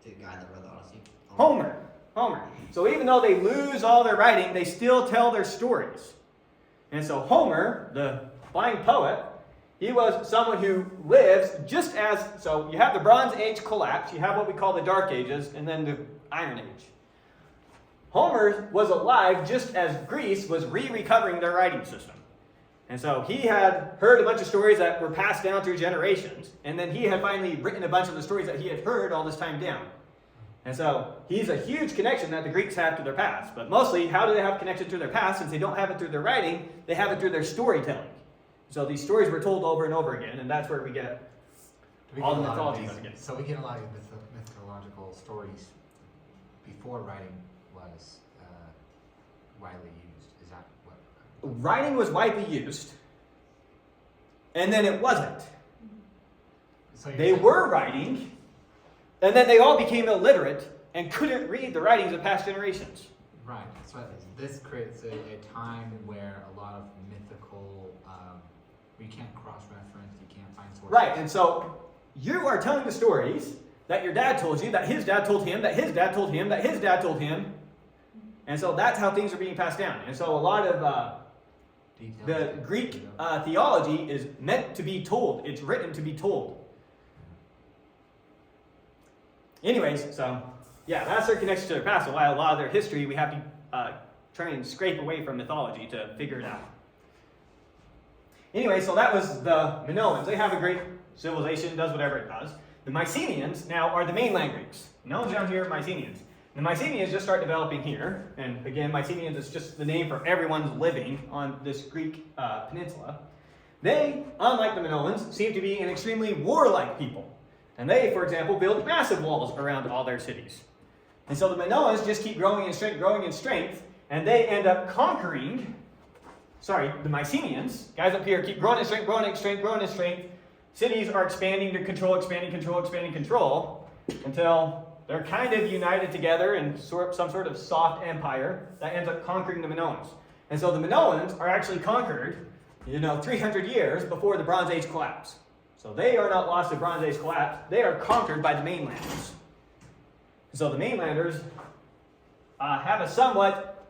The guy that wrote the Odyssey. Homer. So even though they lose all their writing, they still tell their stories. And so Homer, the flying poet, he was someone who lives just as, so you have the Bronze Age collapse, you have what we call the Dark Ages, and then the Iron Age. Homer was alive just as Greece was recovering their writing system. And so he had heard a bunch of stories that were passed down through generations, and then he had finally written a bunch of the stories that he had heard all this time down. And so he's a huge connection that the Greeks have to their past. But mostly, how do they have connection to their past? Since they don't have it through their writing, they have it through their storytelling. So these stories were told over and over again, and that's where we get all the mythology. So we get a lot of mythological stories before writing was widely used. Is that what? Writing was widely used, and then it wasn't. So They were writing, and then they all became illiterate and couldn't read the writings of past generations. Right. So this creates a time where a lot of mythical, you can't cross-reference, you can't find sources. Right, and so you are telling the stories that your dad told you, that his dad told him, that his dad told him, that his dad told him. And so that's how things are being passed down. And so a lot of the Greek theology is meant to be told. It's written to be told. Anyways, so yeah, that's their connection to their past. So while a lot of their history, we have to try and scrape away from mythology to figure it out. Anyway, so that was the Minoans. They have a great civilization, does whatever it does. The Mycenaeans now are the mainland Greeks. Minoans down here, Mycenaeans. The Mycenaeans just start developing here. And again, Mycenaeans is just the name for everyone's living on this Greek peninsula. They, unlike the Minoans, seem to be an extremely warlike people. And they, for example, build massive walls around all their cities. And so the Minoans just keep growing in strength, and they end up conquering, the Mycenaeans, guys up here, keep growing in strength. Cities are expanding to control, until they're kind of united together in some sort of soft empire that ends up conquering the Minoans. And so the Minoans are actually conquered, 300 years before the Bronze Age collapse. So they are not lost to Bronze Age collapse. They are conquered by the mainlanders. So the mainlanders have a somewhat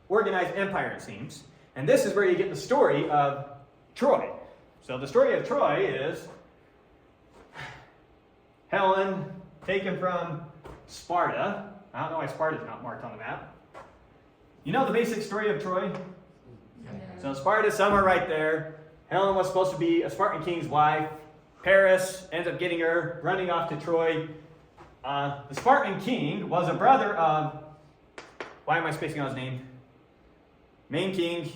organized empire, it seems. And this is where you get the story of Troy. So the story of Troy is Helen taken from Sparta. I don't know why Sparta's not marked on the map. You know the basic story of Troy? So Sparta's somewhere right there. Helen was supposed to be a Spartan king's wife. Paris ends up getting her, running off to Troy. The Spartan king was a brother of, why am I spacing on his name? Main king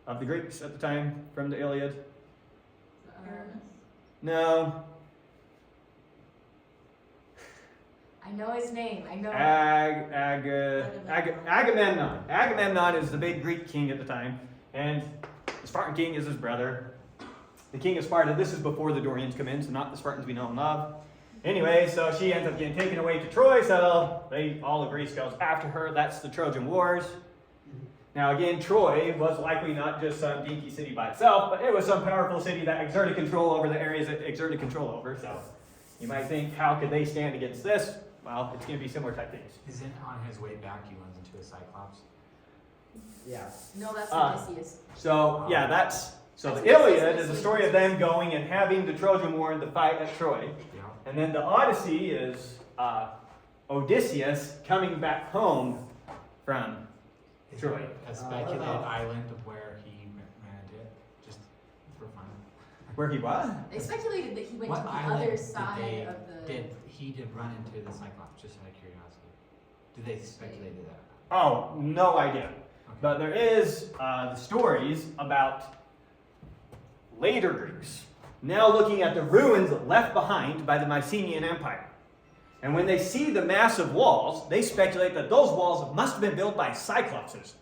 of the Greeks at the time from the Iliad. No. I know his name. I know. Agamemnon. Agamemnon is the big Greek king at the time, and the Spartan king is his brother. The king of Sparta. This is before the Dorians come in, so not the Spartans we know and love. Anyway, so she ends up getting taken away to Troy, so all of Greece goes after her. That's the Trojan Wars. Now again, Troy was likely not just some dinky city by itself, but it was some powerful city that exerted control over the areas it exerted control over. So you might think, how could they stand against this? Well, it's going to be similar type things. Isn't on his way back he runs into a Cyclops? Yeah. No, that's Odysseus. So yeah, so That's the Iliad Odysseus. is the story of them going and having the Trojan War and the fight at Troy. Yeah. And then the Odyssey is Odysseus coming back home from Is Troy. there a speculated island of where he landed it? Just for fun. Where he was? They speculated that he went What to the island other did side they- of the. He did run into the Cyclops, just out of curiosity. Did they speculate that? Oh, no idea. Okay. But there is the stories about later Greeks now looking at the ruins left behind by the Mycenaean Empire. And when they see the massive walls, they speculate that those walls must have been built by cyclopses,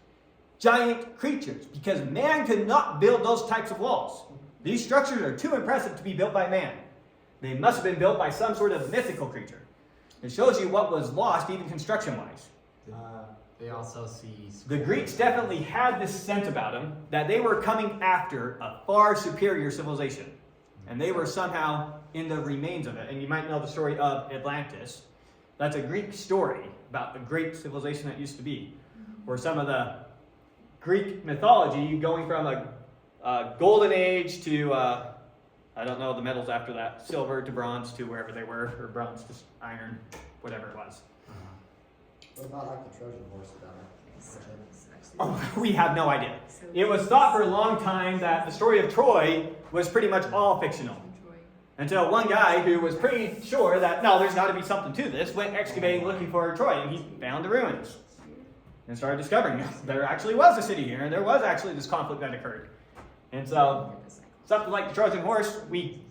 giant creatures, because man could not build those types of walls. These structures are too impressive to be built by man. They must have been built by some sort of mythical creature. It shows you what was lost, even construction-wise. They also see The Greeks definitely had this sense about them that they were coming after a far superior civilization. And they were somehow in the remains of it. And you might know the story of Atlantis. That's a Greek story about the great civilization that used to be. Or some of the Greek mythology going from a golden age to, I don't know the metals after that, silver to bronze to wherever they were, or bronze to iron, whatever it was. What about like the Trojan horse about it? Oh, we have no idea. It was thought for a long time that the story of Troy was pretty much all fictional. Until one guy who was pretty sure that, no, there's got to be something to this, went excavating looking for Troy, and he found the ruins. And started discovering there actually was a city here, and there was actually this conflict that occurred. And so, something like the Trojan horse,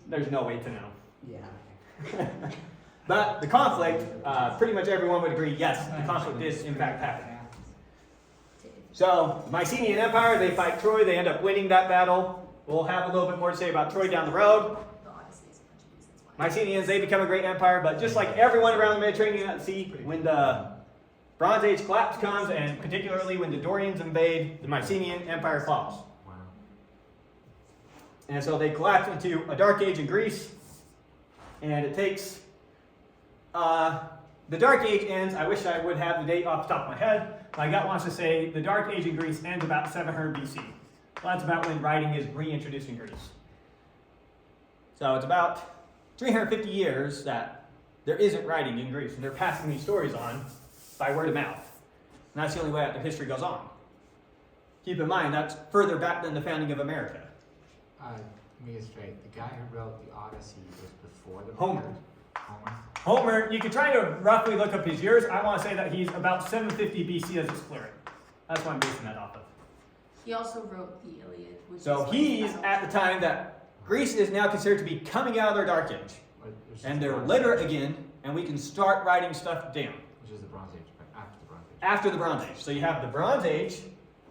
there's no way to know. Yeah. But the conflict, pretty much everyone would agree, yes, the conflict did in fact happen. So, the Mycenaean Empire, they fight Troy, they end up winning that battle. We'll have a little bit more to say about Troy down the road. Mycenaeans, they become a great empire, but just like everyone around the Mediterranean Sea, when the Bronze Age collapse comes, and particularly when the Dorians invade, the Mycenaean Empire falls. Wow. And so they collapse into a dark age in Greece, and it takes, the dark age ends, I wish I would have the date off the top of my head, my gut wants to say the dark age in Greece ends about 700 BC. Well, that's about when writing is reintroduced in Greece. So it's about 350 years that there isn't writing in Greece, and they're passing these stories on by word of mouth. And that's the only way that their history goes on. Keep in mind, that's further back than the founding of America. Let me get straight. The guy who wrote the Odyssey was before the Homer. Homer? Homer, you can try to roughly look up his years. I want to say that he's about 750 BC as it's clearing. That's what I'm basing that off of. He also wrote the Iliad, which So is he's at the time that Greece is now considered to be coming out of their dark age. Which is And the they're Bronze literate Age. again, and we can start writing stuff down. Which is the Bronze Age, but after the Bronze Age. After the Bronze Age. So you have the Bronze Age,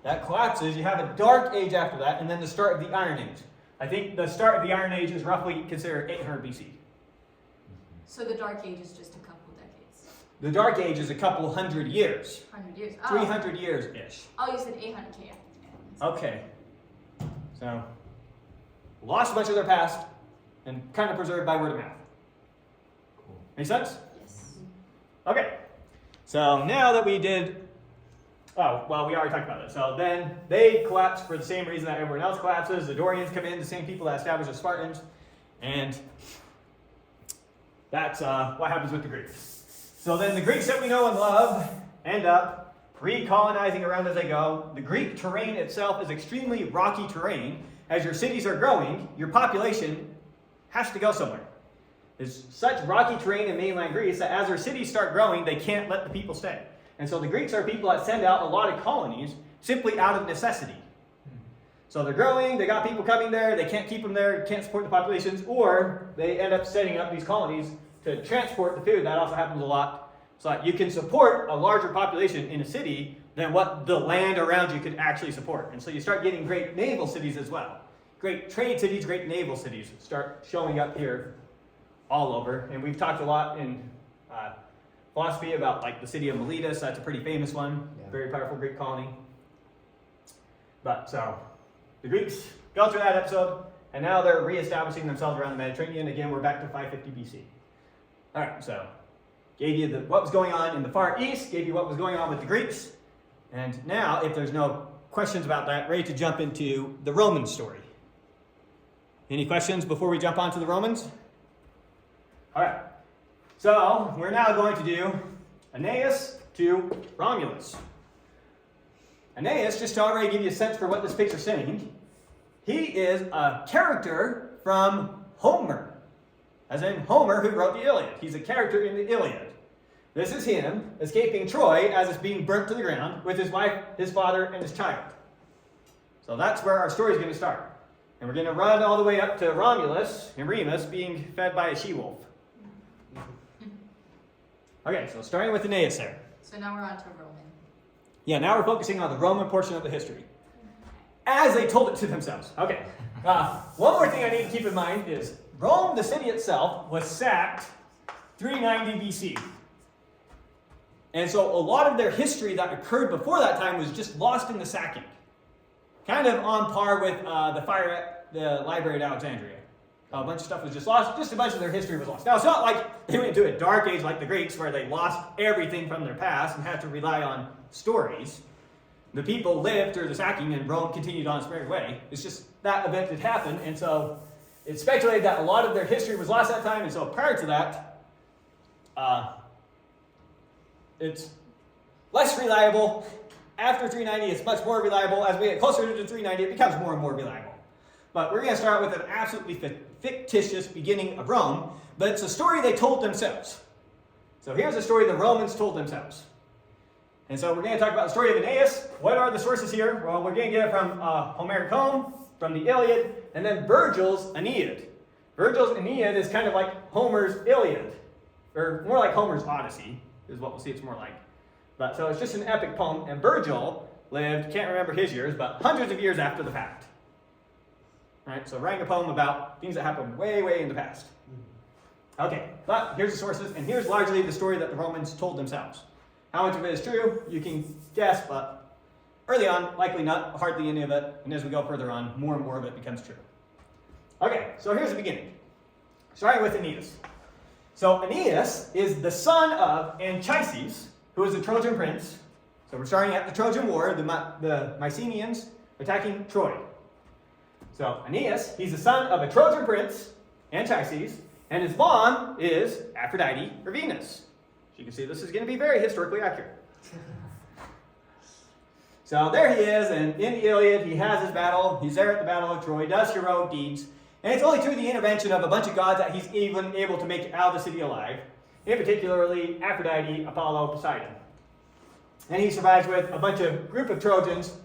that collapses, you have a dark age after that, and then the start of the Iron Age. I think the start of the Iron Age is roughly considered 800 BC. So the Dark Age is just a couple decades. The Dark Age is a couple hundred years. 100 years. 300 years-ish. Oh, you said 800K. Okay. So, lost a bunch of their past, and kind of preserved by word of mouth. Cool. Make sense? Yes. Okay. So now that we did, oh, well, we already talked about it. So then they collapse for the same reason that everyone else collapses. The Dorians come in, the same people that established the Spartans, and that's what happens with the Greeks. So then the Greeks that we know and love end up recolonizing around as they go. The Greek terrain itself is extremely rocky terrain. As your cities are growing, your population has to go somewhere. There's such rocky terrain in mainland Greece that as their cities start growing, they can't let the people stay. And so the Greeks are people that send out a lot of colonies simply out of necessity. So they're growing, they got people coming there, they can't keep them there, can't support the populations, or they end up setting up these colonies to transport the food. That also happens a lot. So that you can support a larger population in a city than what the land around you could actually support. And so you start getting great naval cities as well. Great trade cities, great naval cities start showing up here all over. And we've talked a lot in philosophy about like the city of Miletus. That's a pretty famous one, very powerful Greek colony. But so the Greeks go through that episode, and now they're reestablishing themselves around the Mediterranean. Again, we're back to 550 BC. All right, so gave you what was going on in the Far East, gave you what was going on with the Greeks, and now, if there's no questions about that, ready to jump into the Roman story. Any questions before we jump on to the Romans? All right, so we're now going to do Aeneas to Romulus. Aeneas, just to already give you a sense for what this picture's saying, he is a character from Homer. As in Homer, who wrote the Iliad. He's a character in the Iliad. This is him escaping Troy as it's being burnt to the ground with his wife, his father, and his child. So that's where our story is going to start. And we're going to run all the way up to Romulus and Remus being fed by a she-wolf. Okay, so starting with Aeneas there. So now we're on to Roman. Yeah, now we're focusing on the Roman portion of the history. As they told it to themselves. Okay. One more thing I need to keep in mind is Rome, the city itself, was sacked 390 BC. And so a lot of their history that occurred before that time was just lost in the sacking. Kind of on par with the fire at the library at Alexandria. A bunch of stuff was just lost. Just a bunch of their history was lost. Now, it's not like they went into a dark age like the Greeks where they lost everything from their past and had to rely on stories. The people lived through the sacking and Rome continued on its merry way. It's just that event had happened, and so it's speculated that a lot of their history was lost that time, and so prior to that, it's less reliable. After 390, it's much more reliable. As we get closer to 390, it becomes more and more reliable. But we're going to start with an absolutely fictitious beginning of Rome, but it's a story they told themselves. So here's a story the Romans told themselves. And so we're going to talk about the story of Aeneas. What are the sources here? Well, we're going to get it from Homeric poem, from the Iliad, and then Virgil's Aeneid. Virgil's Aeneid is kind of like Homer's Iliad, or more like Homer's Odyssey, is what we'll see it's more like. But so it's just an epic poem, and Virgil lived, can't remember his years, but hundreds of years after the fact. Right, so writing a poem about things that happened way, way in the past. Okay, but here's the sources, and here's largely the story that the Romans told themselves. How much of it is true, you can guess, but early on, likely not, hardly any of it, and as we go further on, more and more of it becomes true. Okay, so here's the beginning. Starting with Aeneas. So Aeneas is the son of Anchises, who is a Trojan prince. So we're starting at the Trojan War, the Mycenaeans attacking Troy. So Aeneas, he's the son of a Trojan prince, Anchises, and his mom is Aphrodite or Venus. As you can see, this is going to be very historically accurate. So there he is, and in the Iliad, he has his battle. He's there at the Battle of Troy, does heroic deeds, and it's only through the intervention of a bunch of gods that he's even able to make it out of the city alive, in particularly Aphrodite, Apollo, Poseidon. And he survives with a group of Trojans,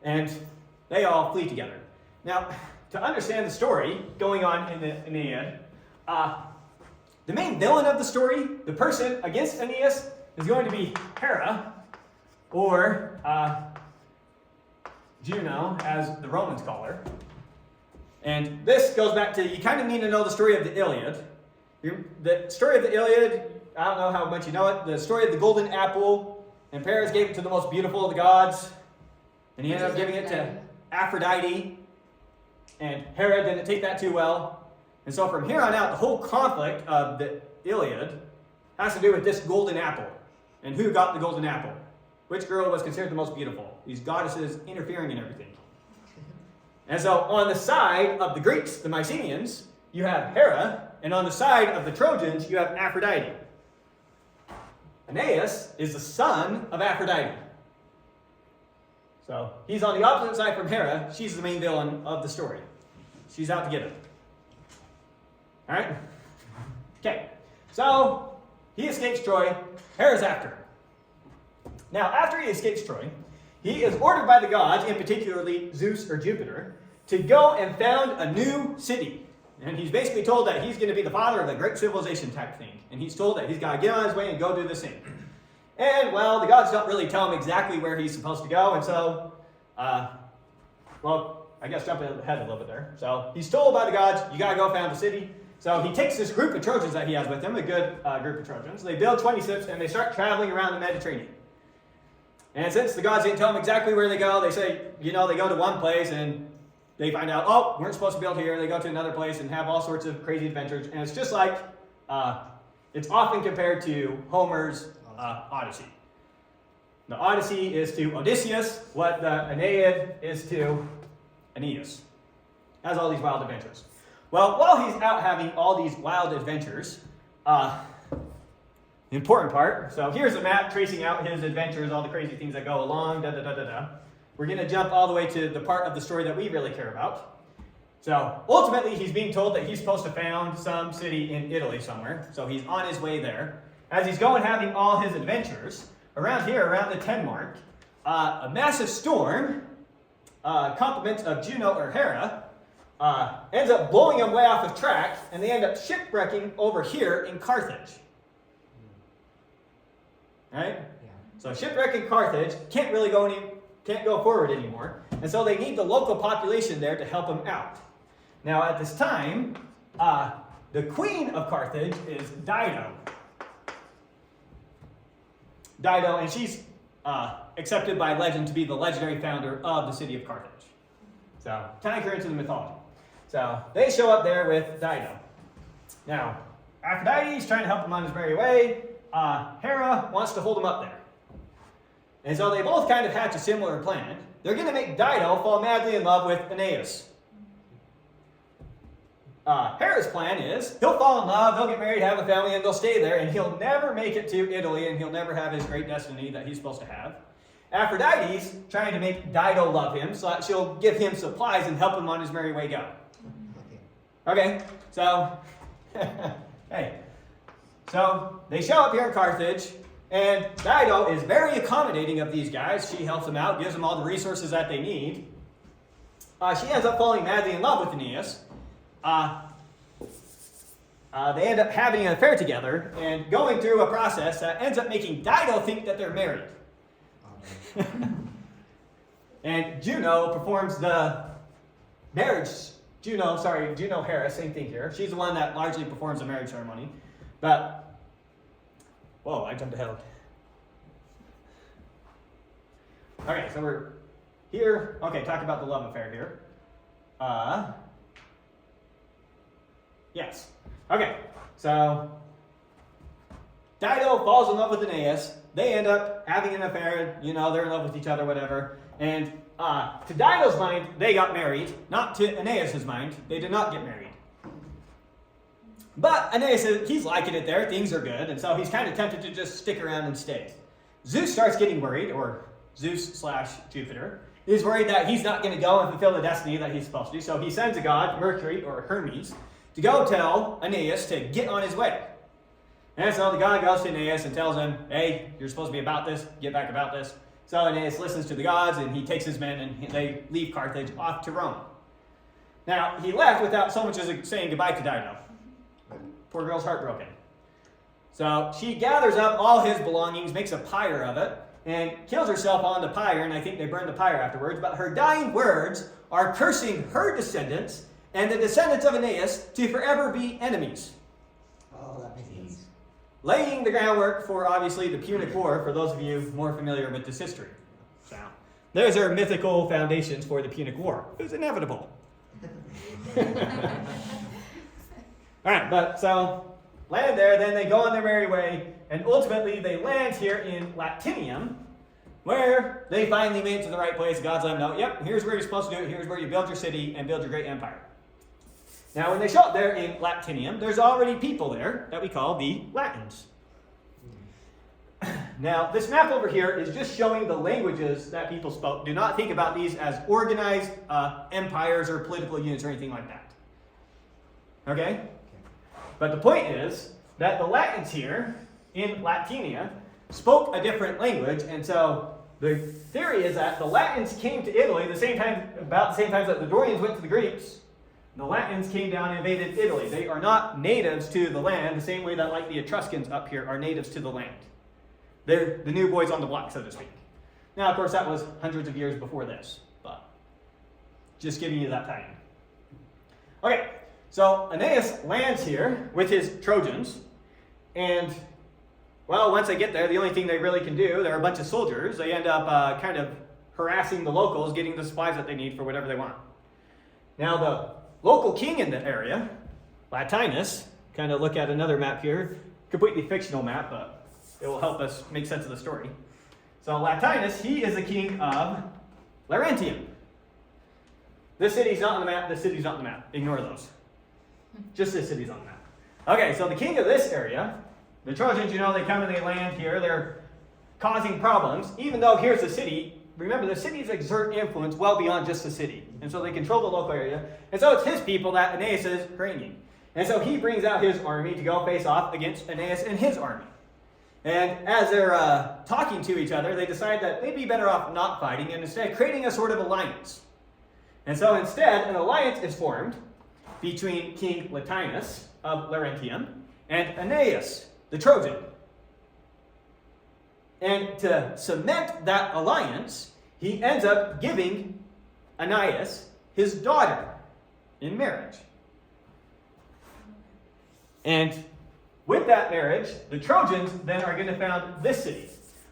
and they all flee together. Now, to understand the story going on in the Aeneid, the main villain of the story, the person against Aeneas, is going to be Hera, or Juno, as the Romans call her. And this goes back to, you kind of need to know the story of the Iliad. The story of the Iliad, I don't know how much you know it, the story of the golden apple, and Paris gave it to the most beautiful of the gods, and he ended up giving it to Aphrodite, and Hera didn't take that too well, And so from here on out, the whole conflict of the Iliad has to do with this golden apple. And who got the golden apple? Which girl was considered the most beautiful? These goddesses interfering in everything. And so on the side of the Greeks, the Mycenaeans, you have Hera, and on the side of the Trojans, you have Aphrodite. Aeneas is the son of Aphrodite. So he's on the opposite side from Hera. She's the main villain of the story. She's out to get him. All right? Okay. So he escapes Troy. Hera's after him. Now, after he escapes Troy, he is ordered by the gods, and particularly Zeus or Jupiter, to go and found a new city. And he's basically told that he's going to be the father of a great civilization type thing. And he's told that he's got to get on his way and go do this thing. And, well, the gods don't really tell him exactly where he's supposed to go. And so, well, I guess jumping ahead a little bit there. So he's told by the gods, you got to go found a city. So he takes this group of Trojans that he has with him, a good group of Trojans. They build 20 ships and they start traveling around the Mediterranean. And since the gods didn't tell them exactly where they go, they say, they go to one place and they find out, oh, we're supposed to build here. They go to another place and have all sorts of crazy adventures. And it's just like, it's often compared to Homer's Odyssey. The Odyssey is to Odysseus what the Aeneid is to Aeneas. Has all these wild adventures. Well, while he's out having all these wild adventures, the important part, so here's a map tracing out his adventures, all the crazy things that go along, We're going to jump all the way to the part of the story that we really care about. So ultimately, he's being told that he's supposed to found some city in Italy somewhere. So he's on his way there. As he's going having all his adventures, around here, around the 10 mark, a massive storm, compliments of Juno or Hera, ends up blowing them way off of track, and they end up shipwrecking over here in Carthage. Right? Yeah. So shipwreck in Carthage can't go forward anymore, and so they need the local population there to help them out. Now at this time, the queen of Carthage is Dido. And she's accepted by legend to be the legendary founder of the city of Carthage. So tying her into the mythology. So they show up there with Dido. Now Aphrodite is trying to help him on his merry way. Hera wants to hold him up there. And so they both kind of hatch a similar plan. They're going to make Dido fall madly in love with Aeneas. Hera's plan is he'll fall in love, they'll get married, have a family, and they'll stay there, and he'll never make it to Italy, and he'll never have his great destiny that he's supposed to have. Aphrodite's trying to make Dido love him so that she'll give him supplies and help him on his merry way go. Okay, so, hey. So they show up here in Carthage, and Dido is very accommodating of these guys. She helps them out, gives them all the resources that they need. She ends up falling madly in love with Aeneas. They end up having an affair together and going through a process that ends up making Dido think that they're married. And Juno performs the marriage. Juno Hera, same thing here. She's the one that largely performs the marriage ceremony. But, whoa, I jumped ahead. Okay, so we're here. Okay, talk about the love affair here. Yes. Okay, so Dido falls in love with Aeneas. They end up having an affair. They're in love with each other, whatever. And to Dido's mind, they got married. Not to Aeneas' mind. They did not get married. But Aeneas, he's liking it there. Things are good. And so he's kind of tempted to just stick around and stay. Zeus starts getting worried, or Zeus/Jupiter, is worried that he's not going to go and fulfill the destiny that he's supposed to. So he sends a god, Mercury or Hermes, to go tell Aeneas to get on his way. And so the god goes to Aeneas and tells him, hey, you're supposed to be about this, get back about this. So Aeneas listens to the gods, and he takes his men, and they leave Carthage off to Rome. Now, he left without so much as saying goodbye to Dido. Poor girl's heartbroken. So she gathers up all his belongings, makes a pyre of it, and kills herself on the pyre, and I think they burned the pyre afterwards. But her dying words are cursing her descendants and the descendants of Aeneas to forever be enemies. Oh, that makes sense. Laying the groundwork for, obviously, the Punic War, for those of you more familiar with this history. So, those are mythical foundations for the Punic War. It was inevitable. All right, but so land there, then they go on their merry way, and ultimately they land here in Latinium, where they finally made it to the right place. God's let them know, yep, here's where you're supposed to do it. Here's where you build your city and build your great empire. Now, when they show up there in Latinium, there's already people there that we call the Latins. Now, this map over here is just showing the languages that people spoke. Do not think about these as organized empires or political units or anything like that. Okay? But the point is that the Latins here in Latinia spoke a different language, and so the theory is that the Latins came to Italy about the same time that the Dorians went to the Greeks. The Latins came down and invaded Italy. They are not natives to the land, the same way that like the Etruscans up here are natives to the land. They're the new boys on the block, so to speak. Now, of course, that was hundreds of years before this, but just giving you that time. Okay, so Aeneas lands here with his Trojans, and, well, once they get there, the only thing they really can do, they're a bunch of soldiers. They end up kind of harassing the locals, getting the supplies that they need for whatever they want. Now, the local king in the area, Latinus, kind of look at another map here, completely fictional map, but it will help us make sense of the story. So Latinus, he is the king of Laurentium. This city's not on the map, this city's not on the map. Ignore those. Just this city's on the map. Okay, so the king of this area, the Trojans, they come and they land here. They're causing problems. Even though here's the city, remember the cities exert influence well beyond just the city. And so they control the local area. And so it's his people that Aeneas is bringing. And so he brings out his army to go face off against Aeneas and his army. And as they're talking to each other, they decide that they'd be better off not fighting and instead creating a sort of alliance. And so instead, an alliance is formed between King Latinus of Laurentium and Aeneas, the Trojan. And to cement that alliance, he ends up giving Aeneas his daughter in marriage. And with that marriage, the Trojans then are going to found this city.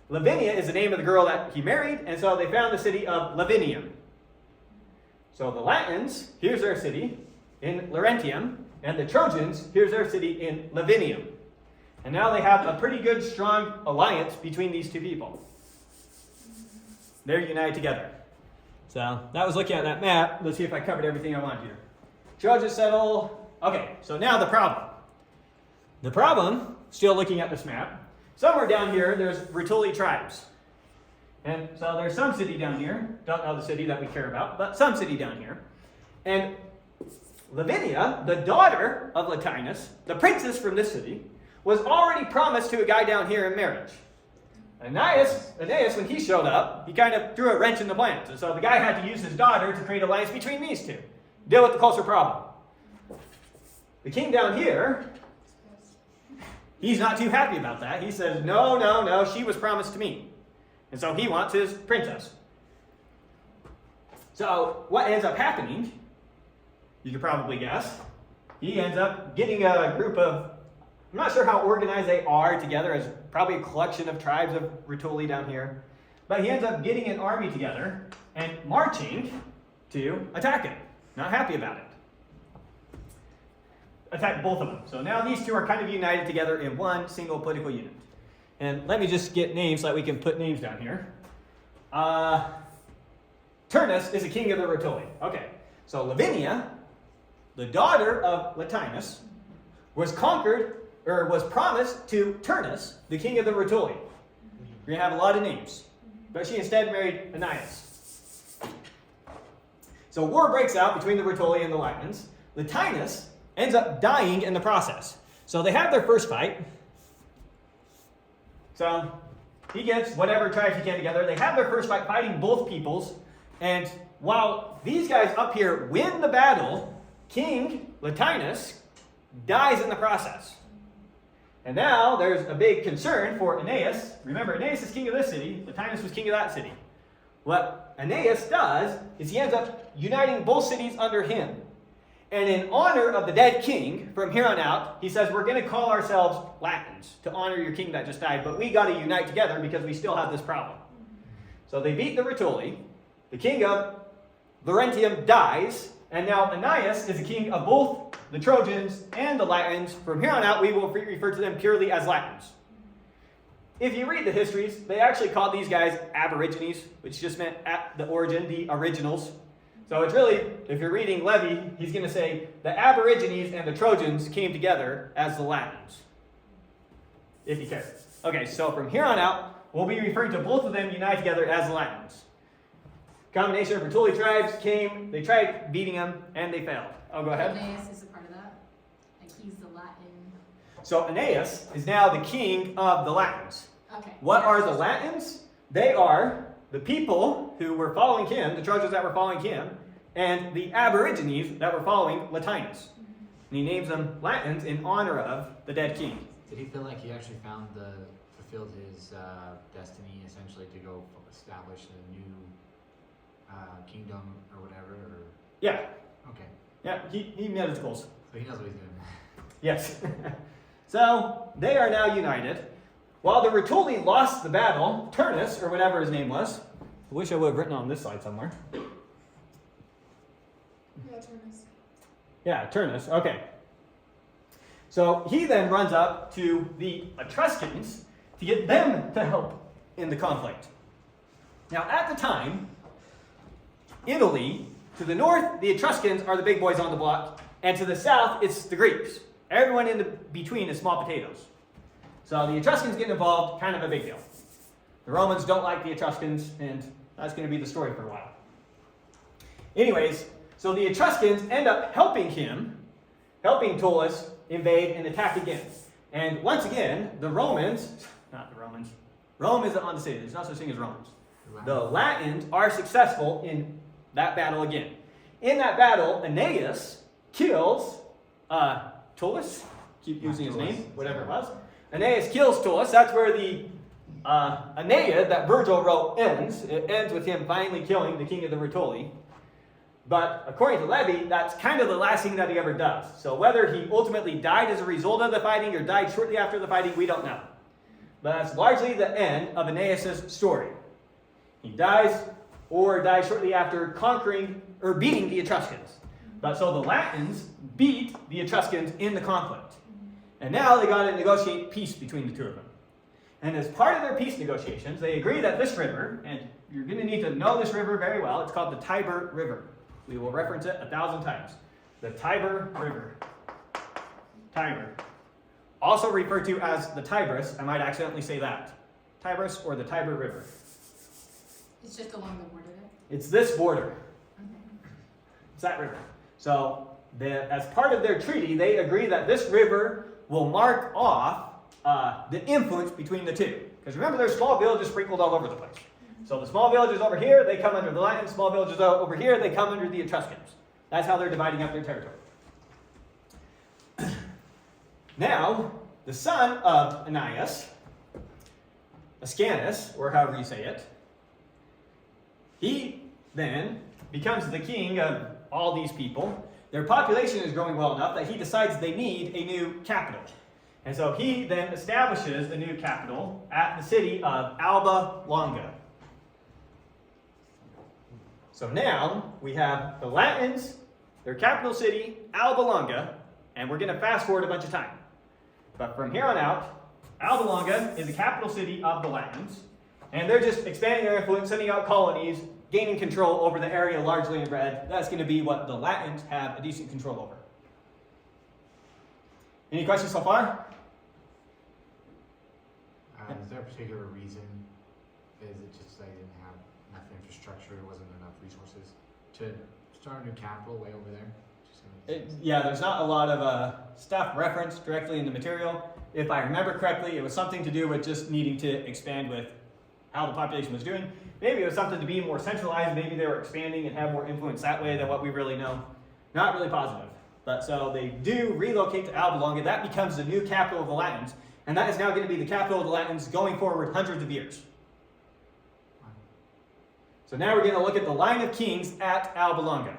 Lavinia is the name of the girl that he married, and so they found the city of Lavinium. So the Latins, here's their city in Laurentium, and the Trojans, here's their city in Lavinium. And now they have a pretty good, strong alliance between these two people. They're united together. So that was looking at that map. Let's see if I covered everything I wanted here. Trojans settle. Okay, so now the problem. The problem, still looking at this map, somewhere down here there's Rutuli tribes. And so there's some city down here, don't know the city that we care about, but some city down here. And Lavinia, the daughter of Latinus, the princess from this city, was already promised to a guy down here in marriage. Aeneas, when he showed up, he kind of threw a wrench in the plans. And so the guy had to use his daughter to create an alliance between these two. Deal with the closer problem. The king down here, he's not too happy about that. He says, no, she was promised to me. And so he wants his princess. So what ends up happening, you could probably guess, he ends up getting a group of, I'm not sure how organized they are together, as probably a collection of tribes of Rutuli down here. But he ends up getting an army together and marching to attack it. Not happy about it. Attack both of them. So now these two are kind of united together in one single political unit. And let me just get names so that we can put names down here. Turnus is the king of the Rutuli. Okay, so Lavinia, the daughter of Latinus, was promised to Turnus, the king of the Rutuli. You're going to have a lot of names. But she instead married Aeneas. So war breaks out between the Rutuli and the Latins. Latinus ends up dying in the process. So they have their first fight. So he gets whatever tribes he can together. They have their first fight fighting both peoples. And while these guys up here win the battle, King Latinus dies in the process. And now there's a big concern for Aeneas. Remember, Aeneas is king of this city. Latinus was king of that city. What Aeneas does is he ends up uniting both cities under him. And in honor of the dead king, from here on out, he says, we're going to call ourselves Latins to honor your king that just died, but we got to unite together because we still have this problem. So they beat the Rutuli. The king of Laurentium dies, and now Aeneas is the king of both the Trojans, and the Latins. From here on out, we will refer to them purely as Latins. If you read the histories, they actually called these guys Aborigines, which just meant at the origin, the originals. So it's really, if you're reading Livy, he's going to say the Aborigines and the Trojans came together as the Latins, if you care. Okay, so from here on out, we'll be referring to both of them united together as the Latins. Combination of Rutuli tribes came, they tried beating them, and they failed. Oh, go ahead. Aeneas is a part of that. Like he's the Latin. So Aeneas is now the king of the Latins. Okay. What yeah. are the Latins? They are the people who were following him, the Trojans that were following him, and the Aborigines that were following Latinus. And he names them Latins in honor of the dead king. Did he feel like he actually fulfilled his destiny, essentially, to go establish a new kingdom or whatever? Or? Yeah, Okay. yeah, he met his goals. So he knows what he's doing. Yes. So they are now united. While the Rutuli lost the battle, Turnus, or whatever his name was, I wish I would have written on this side somewhere. Yeah, Turnus. Yeah, Turnus, okay. So he then runs up to the Etruscans to get them to help in the conflict. Now, at the time, Italy, to the north, the Etruscans are the big boys on the block, and to the south, it's the Greeks. Everyone in the between is small potatoes. So the Etruscans get involved, kind of a big deal. The Romans don't like the Etruscans, and that's going to be the story for a while. Anyways, so the Etruscans end up helping Tullus invade and attack again. And once again, Rome isn't on the city. There's no such thing as Romans. The Latins are successful in that battle again. In that battle, Aeneas kills Tullus. Keep using his name, whatever it was. Aeneas kills Tullus. That's where the Aeneid that Virgil wrote ends. It ends with him finally killing the king of the Rutuli. But according to Livy, that's kind of the last thing that he ever does. So whether he ultimately died as a result of the fighting or died shortly after the fighting, we don't know. But that's largely the end of Aeneas' story. He dies or dies shortly after conquering or beating the Etruscans. But so the Latins beat the Etruscans in the conflict. And now they got to negotiate peace between the two of them. And as part of their peace negotiations, they agree that this river, and you're going to need to know this river very well, it's called the Tiber River. We will reference it 1,000 times. The Tiber River. Tiber. Also referred to as the Tigris. I might accidentally say that. Tigris or the Tiber River. It's just along the border there. It's this border. Okay. It's that river. So, as part of their treaty, they agree that this river will mark off the influence between the two. Because remember, there's small villages sprinkled all over the place. So the small villages over here, they come under the Latins. Small villages over here, they come under the Etruscans. That's how they're dividing up their territory. Now, the son of Aeneas, Ascanius, or however you say it, he then becomes the king of all these people. Their population is growing well enough that he decides they need a new capital. And so he then establishes a new capital at the city of Alba Longa. So now we have the Latins, their capital city, Alba Longa, and we're going to fast forward a bunch of time. But from here on out, Alba Longa is the capital city of the Latins, and they're just expanding their influence, sending out colonies, gaining control over the area largely in red. That's going to be what the Latins have a decent control over. Any questions so far? Is there a particular reason? Is it just they didn't have enough infrastructure, there wasn't enough resources to start a new capital way over there? Yeah, there's not a lot of stuff referenced directly in the material. If I remember correctly, it was something to do with just needing to expand with how the population was doing. Maybe it was something to be more centralized. Maybe they were expanding and have more influence that way than what we really know. Not really positive. But so they do relocate to Alba Longa. That becomes the new capital of the Latins. And that is now going to be the capital of the Latins going forward hundreds of years. So now we're going to look at the line of kings at Alba Longa.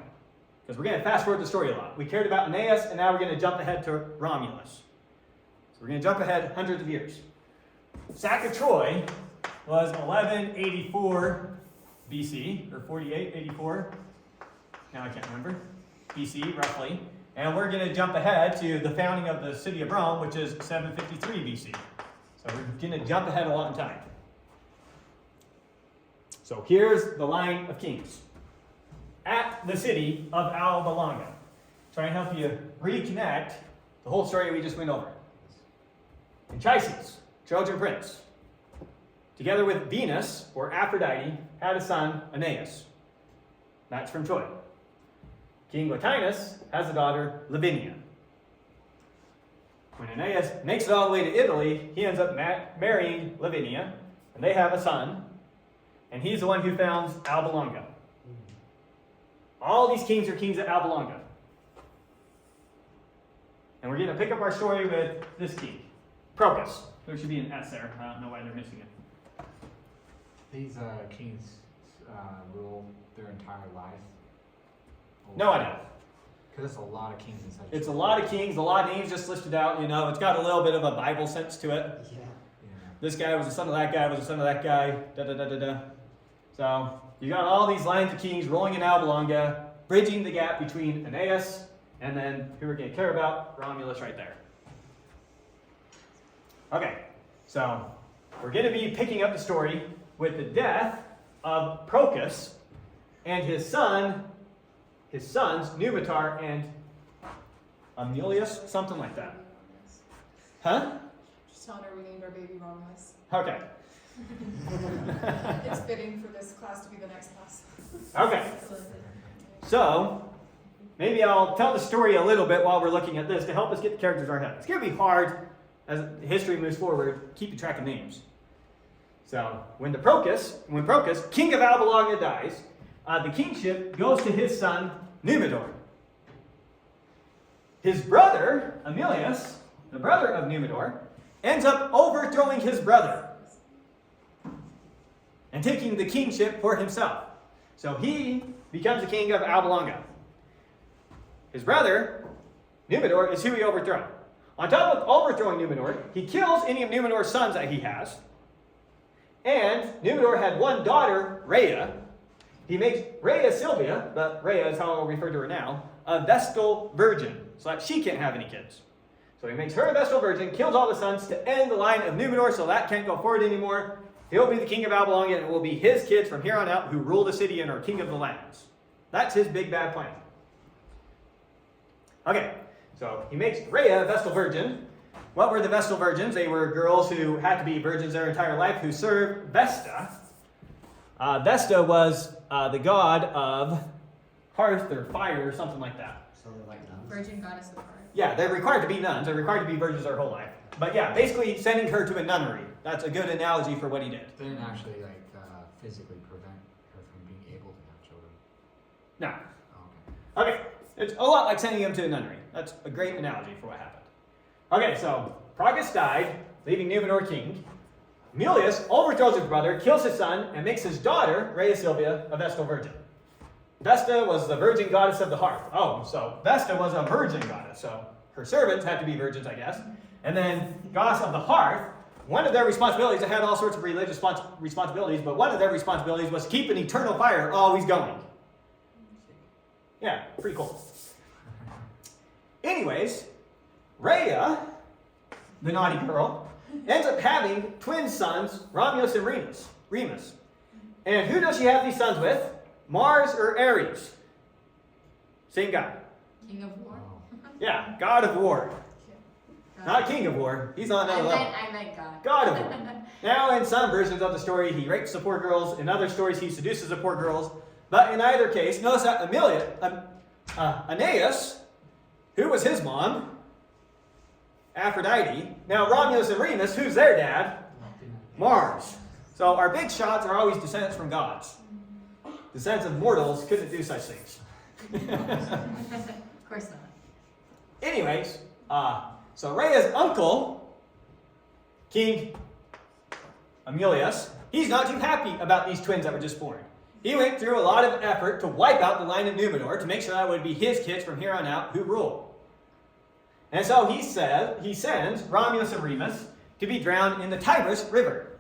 Because we're going to fast forward the story a lot. We cared about Aeneas, and now we're going to jump ahead to Romulus. So we're going to jump ahead hundreds of years. Sack of Troy was 1184 BC, or 48, 84. Now I can't remember. BC, roughly. And we're going to jump ahead to the founding of the city of Rome, which is 753 BC. So we're going to jump ahead a lot in time. So here's the line of kings. At the city of Babylonia. Try and help you reconnect the whole story we just went over. Anchises, Trojan prince, together with Venus, or Aphrodite, had a son, Aeneas. That's from Troy. King Latinus has a daughter, Lavinia. When Aeneas makes it all the way to Italy, he ends up marrying Lavinia, and they have a son, and he's the one who founds Babylonia. All these kings are kings of Babylonia. And we're going to pick up our story with this king, Procus. There should be an S there. I don't know why they're missing it. These kings rule their entire life. No idea. Because it's a lot of kings in such. It's a lot of kings, a lot of names just listed out. You know, it's got a little bit of a Bible sense to it. Yeah. This guy was the son of that guy, was the son of that guy. Da da da da da. So you got all these lines of kings rolling in Babylonia, bridging the gap between Aeneas and then who we're going to care about, Romulus, right there. Okay, so we're going to be picking up the story with the death of Procus and his sons, Numitor and Amulius, something like that. Huh? Just telling her we named our baby Romulus. Okay. It's fitting for this class to be the next class. Okay. So, maybe I'll tell the story a little bit while we're looking at this to help us get the characters in our head. It's going to be hard as history moves forward, keeping track of names. So, when Procus, king of Babylonia, dies, the kingship goes to his son, Numitor. His brother, Amulius, the brother of Numitor, ends up overthrowing his brother and taking the kingship for himself. So he becomes the king of Babylonia. His brother, Numitor, is who he overthrows. On top of overthrowing Numitor, he kills any of Numitor's sons that he has. And Numitor had one daughter, Rhea. He makes Rhea Silvia, but Rhea is how I'll refer to her now, a Vestal virgin, so that she can't have any kids. So he makes her a Vestal virgin, kills all the sons to end the line of Numitor, so that can't go forward anymore. He'll be the king of Babylonia, and it will be his kids from here on out who rule the city and are king of the lands. That's his big bad plan. Okay, so he makes Rhea a Vestal virgin. What were the Vestal virgins? They were girls who had to be virgins their entire life who served Vesta. Vesta was the god of hearth or fire or something like that. So they're like nuns. Virgin goddess of heart. Yeah, they're required to be nuns. They're required to be virgins their whole life. But yeah, basically sending her to a nunnery. That's a good analogy for what he did. They didn't actually physically prevent her from being able to have children. No. Oh, okay. Okay, it's a lot like sending him to a nunnery. That's a great analogy for what happened. Okay, so Procus died, leaving Numitor king. Amulius overthrows his brother, kills his son, and makes his daughter, Rhea Silvia, a Vestal virgin. Vesta was the virgin goddess of the hearth. Oh, so Vesta was a virgin goddess, so her servants had to be virgins, I guess. And then goddess of the hearth, one of their responsibilities, they had all sorts of religious responsibilities, but one of their responsibilities was to keep an eternal fire always going. Yeah, pretty cool. Anyways, Rhea, the naughty girl, ends up having twin sons, Romulus and Remus. And who does she have these sons with? Mars or Ares? Same guy. King of war. Yeah, god of war. Not king of war. He's on another level. I meant God. God of war. Now, in some versions of the story, he rapes the poor girls. In other stories, he seduces the poor girls. But in either case, notice that Aeneas, who was his mom, Aphrodite. Now, Romulus and Remus, who's their dad? Mars. So our big shots are always descendants from gods. Descendants of mortals couldn't do such things. Of course not. Anyways, so Rhea's uncle, King Amulius, he's not too happy about these twins that were just born. He went through a lot of effort to wipe out the line of Numitor to make sure that would be his kids from here on out who rule. And so he sends Romulus and Remus to be drowned in the Tigris River.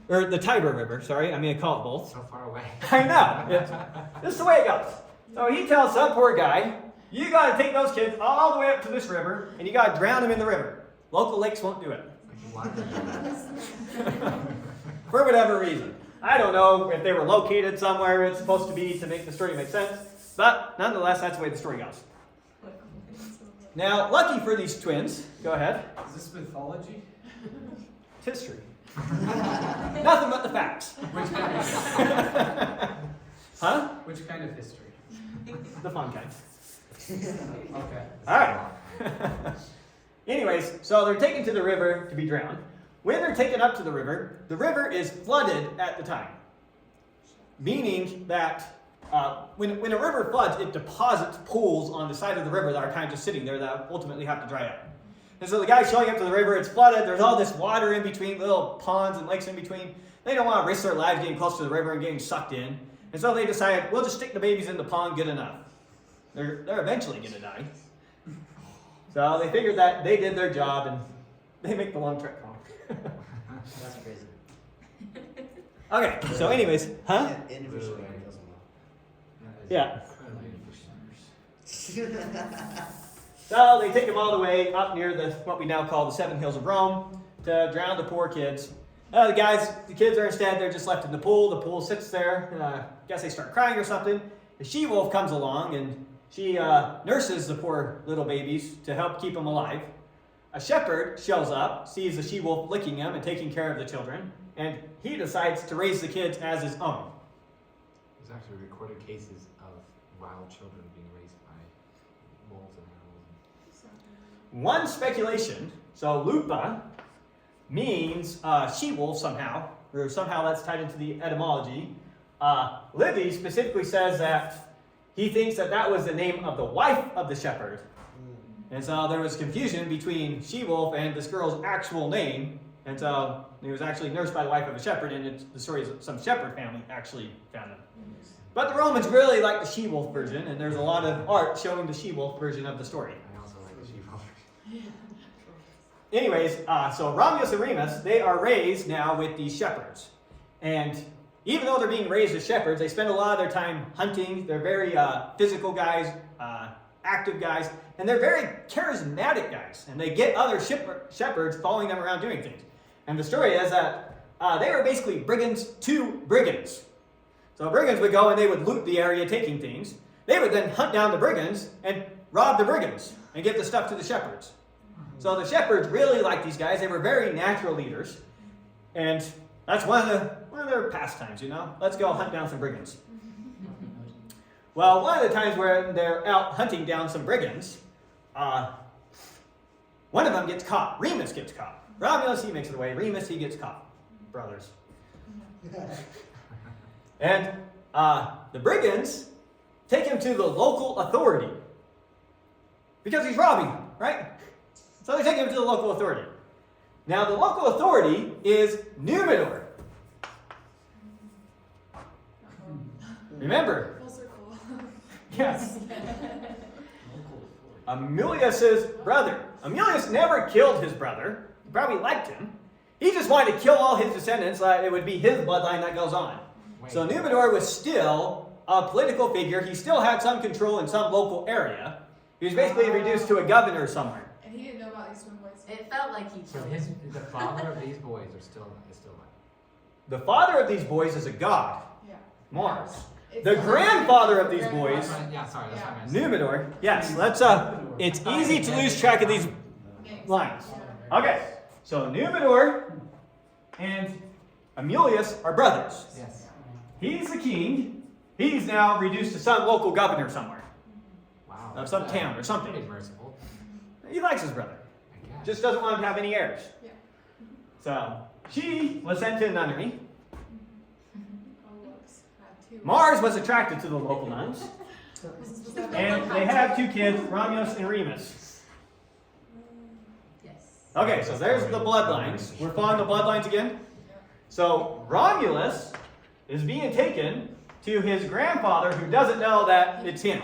Or the Tiber River, sorry. I'm going to call it both. So far away. I know. This is the way it goes. So he tells some poor guy, You got to take those kids all the way up to this river, and you got to drown them in the river. Local lakes won't do it. For whatever reason. I don't know if they were located somewhere it's supposed to be to make the story make sense, but nonetheless, that's the way the story goes. Now, lucky for these twins, go ahead. Is this mythology? It's history. Nothing but the facts. Which kind of history? Huh? Which kind of history? The fun kind. Okay. All right. Anyways, so they're taken to the river to be drowned. When they're taken up to the river is flooded at the time. Meaning that when a river floods, it deposits pools on the side of the river that are kind of just sitting there that ultimately have to dry up. And so the guys showing up to the river, it's flooded, there's all this water in between, little ponds and lakes in between. They don't want to risk their lives getting close to the river and getting sucked in. And so they decided, we'll just stick the babies in the pond, good enough. They're eventually going to die. So they figured that they did their job and they make the long trek home. That's crazy. Okay, so anyways, huh? Individually, it doesn't Yeah. know. So they take them all the way up near what we now call the Seven Hills of Rome to drown the poor kids. The kids are instead, they're just left in the pool. The pool sits there. Guess they start crying or something. The she-wolf comes along and she nurses the poor little babies to help keep them alive. A shepherd shows up, sees the she-wolf licking them and taking care of the children, and he decides to raise the kids as his own. There's actually recorded cases of wild children being raised by wolves and animals. One speculation, so lupa means she-wolf somehow, or somehow that's tied into the etymology. Livy specifically says that he thinks that was the name of the wife of the shepherd. And so there was confusion between she-wolf and this girl's actual name. And so he was actually nursed by the wife of a shepherd, and the story is some shepherd family actually found him. But the Romans really like the she-wolf version, and there's a lot of art showing the she-wolf version of the story. I also like the sheep. Anyways, so Romulus and Remus, they are raised now with these shepherds. And even though they're being raised as shepherds, they spend a lot of their time hunting. They're very physical guys, active guys, and they're very charismatic guys. And they get other shepherds following them around doing things. And the story is that they were basically brigands to brigands. So brigands would go and they would loot the area taking things. They would then hunt down the brigands and rob the brigands and give the stuff to the shepherds. So the shepherds really liked these guys. They were very natural leaders. And that's one of their pastimes, you know. Let's go hunt down some brigands. Well, one of the times where they're out hunting down some brigands, one of them gets caught. Remus gets caught. Romulus, he makes it away. Remus, he gets caught. Brothers. And the brigands take him to the local authority. Because he's robbing them, right? So they take him to the local authority. Now, the local authority is Numidor. Remember? Full circle. Yes. Amulius's brother. Amulius never killed his brother. He probably liked him. He just wanted to kill all his descendants. It would be his bloodline that goes on. So Numidor was still a political figure. He still had some control in some local area. He was basically reduced to a governor somewhere. And he didn't know about these twin boys. It felt like he So killed the father of these boys is still alive. The father of these boys is a god, Yeah. Mars. It's The not- grandfather of these boys, That's what- yeah, sorry, that's what I meant. Numidor. Yes, let's it's easy to lose track of these Names. lines. Okay, so Numidor and Amulius are brothers. Yes. He's the king. He's now reduced to some local governor somewhere, Wow. of some town or Pretty something. merciful. He likes his brother. I guess. Just doesn't want him to have any heirs. Yeah. So she was sent to a nunnery. Oh, whoops. Had two. Mars was attracted to the local nuns. Was that And they have two kids, Romulus and Remus. Yes. Okay, so there's the bloodlines. We're following the bloodlines again. So Romulus is being taken to his grandfather who doesn't know that it's him.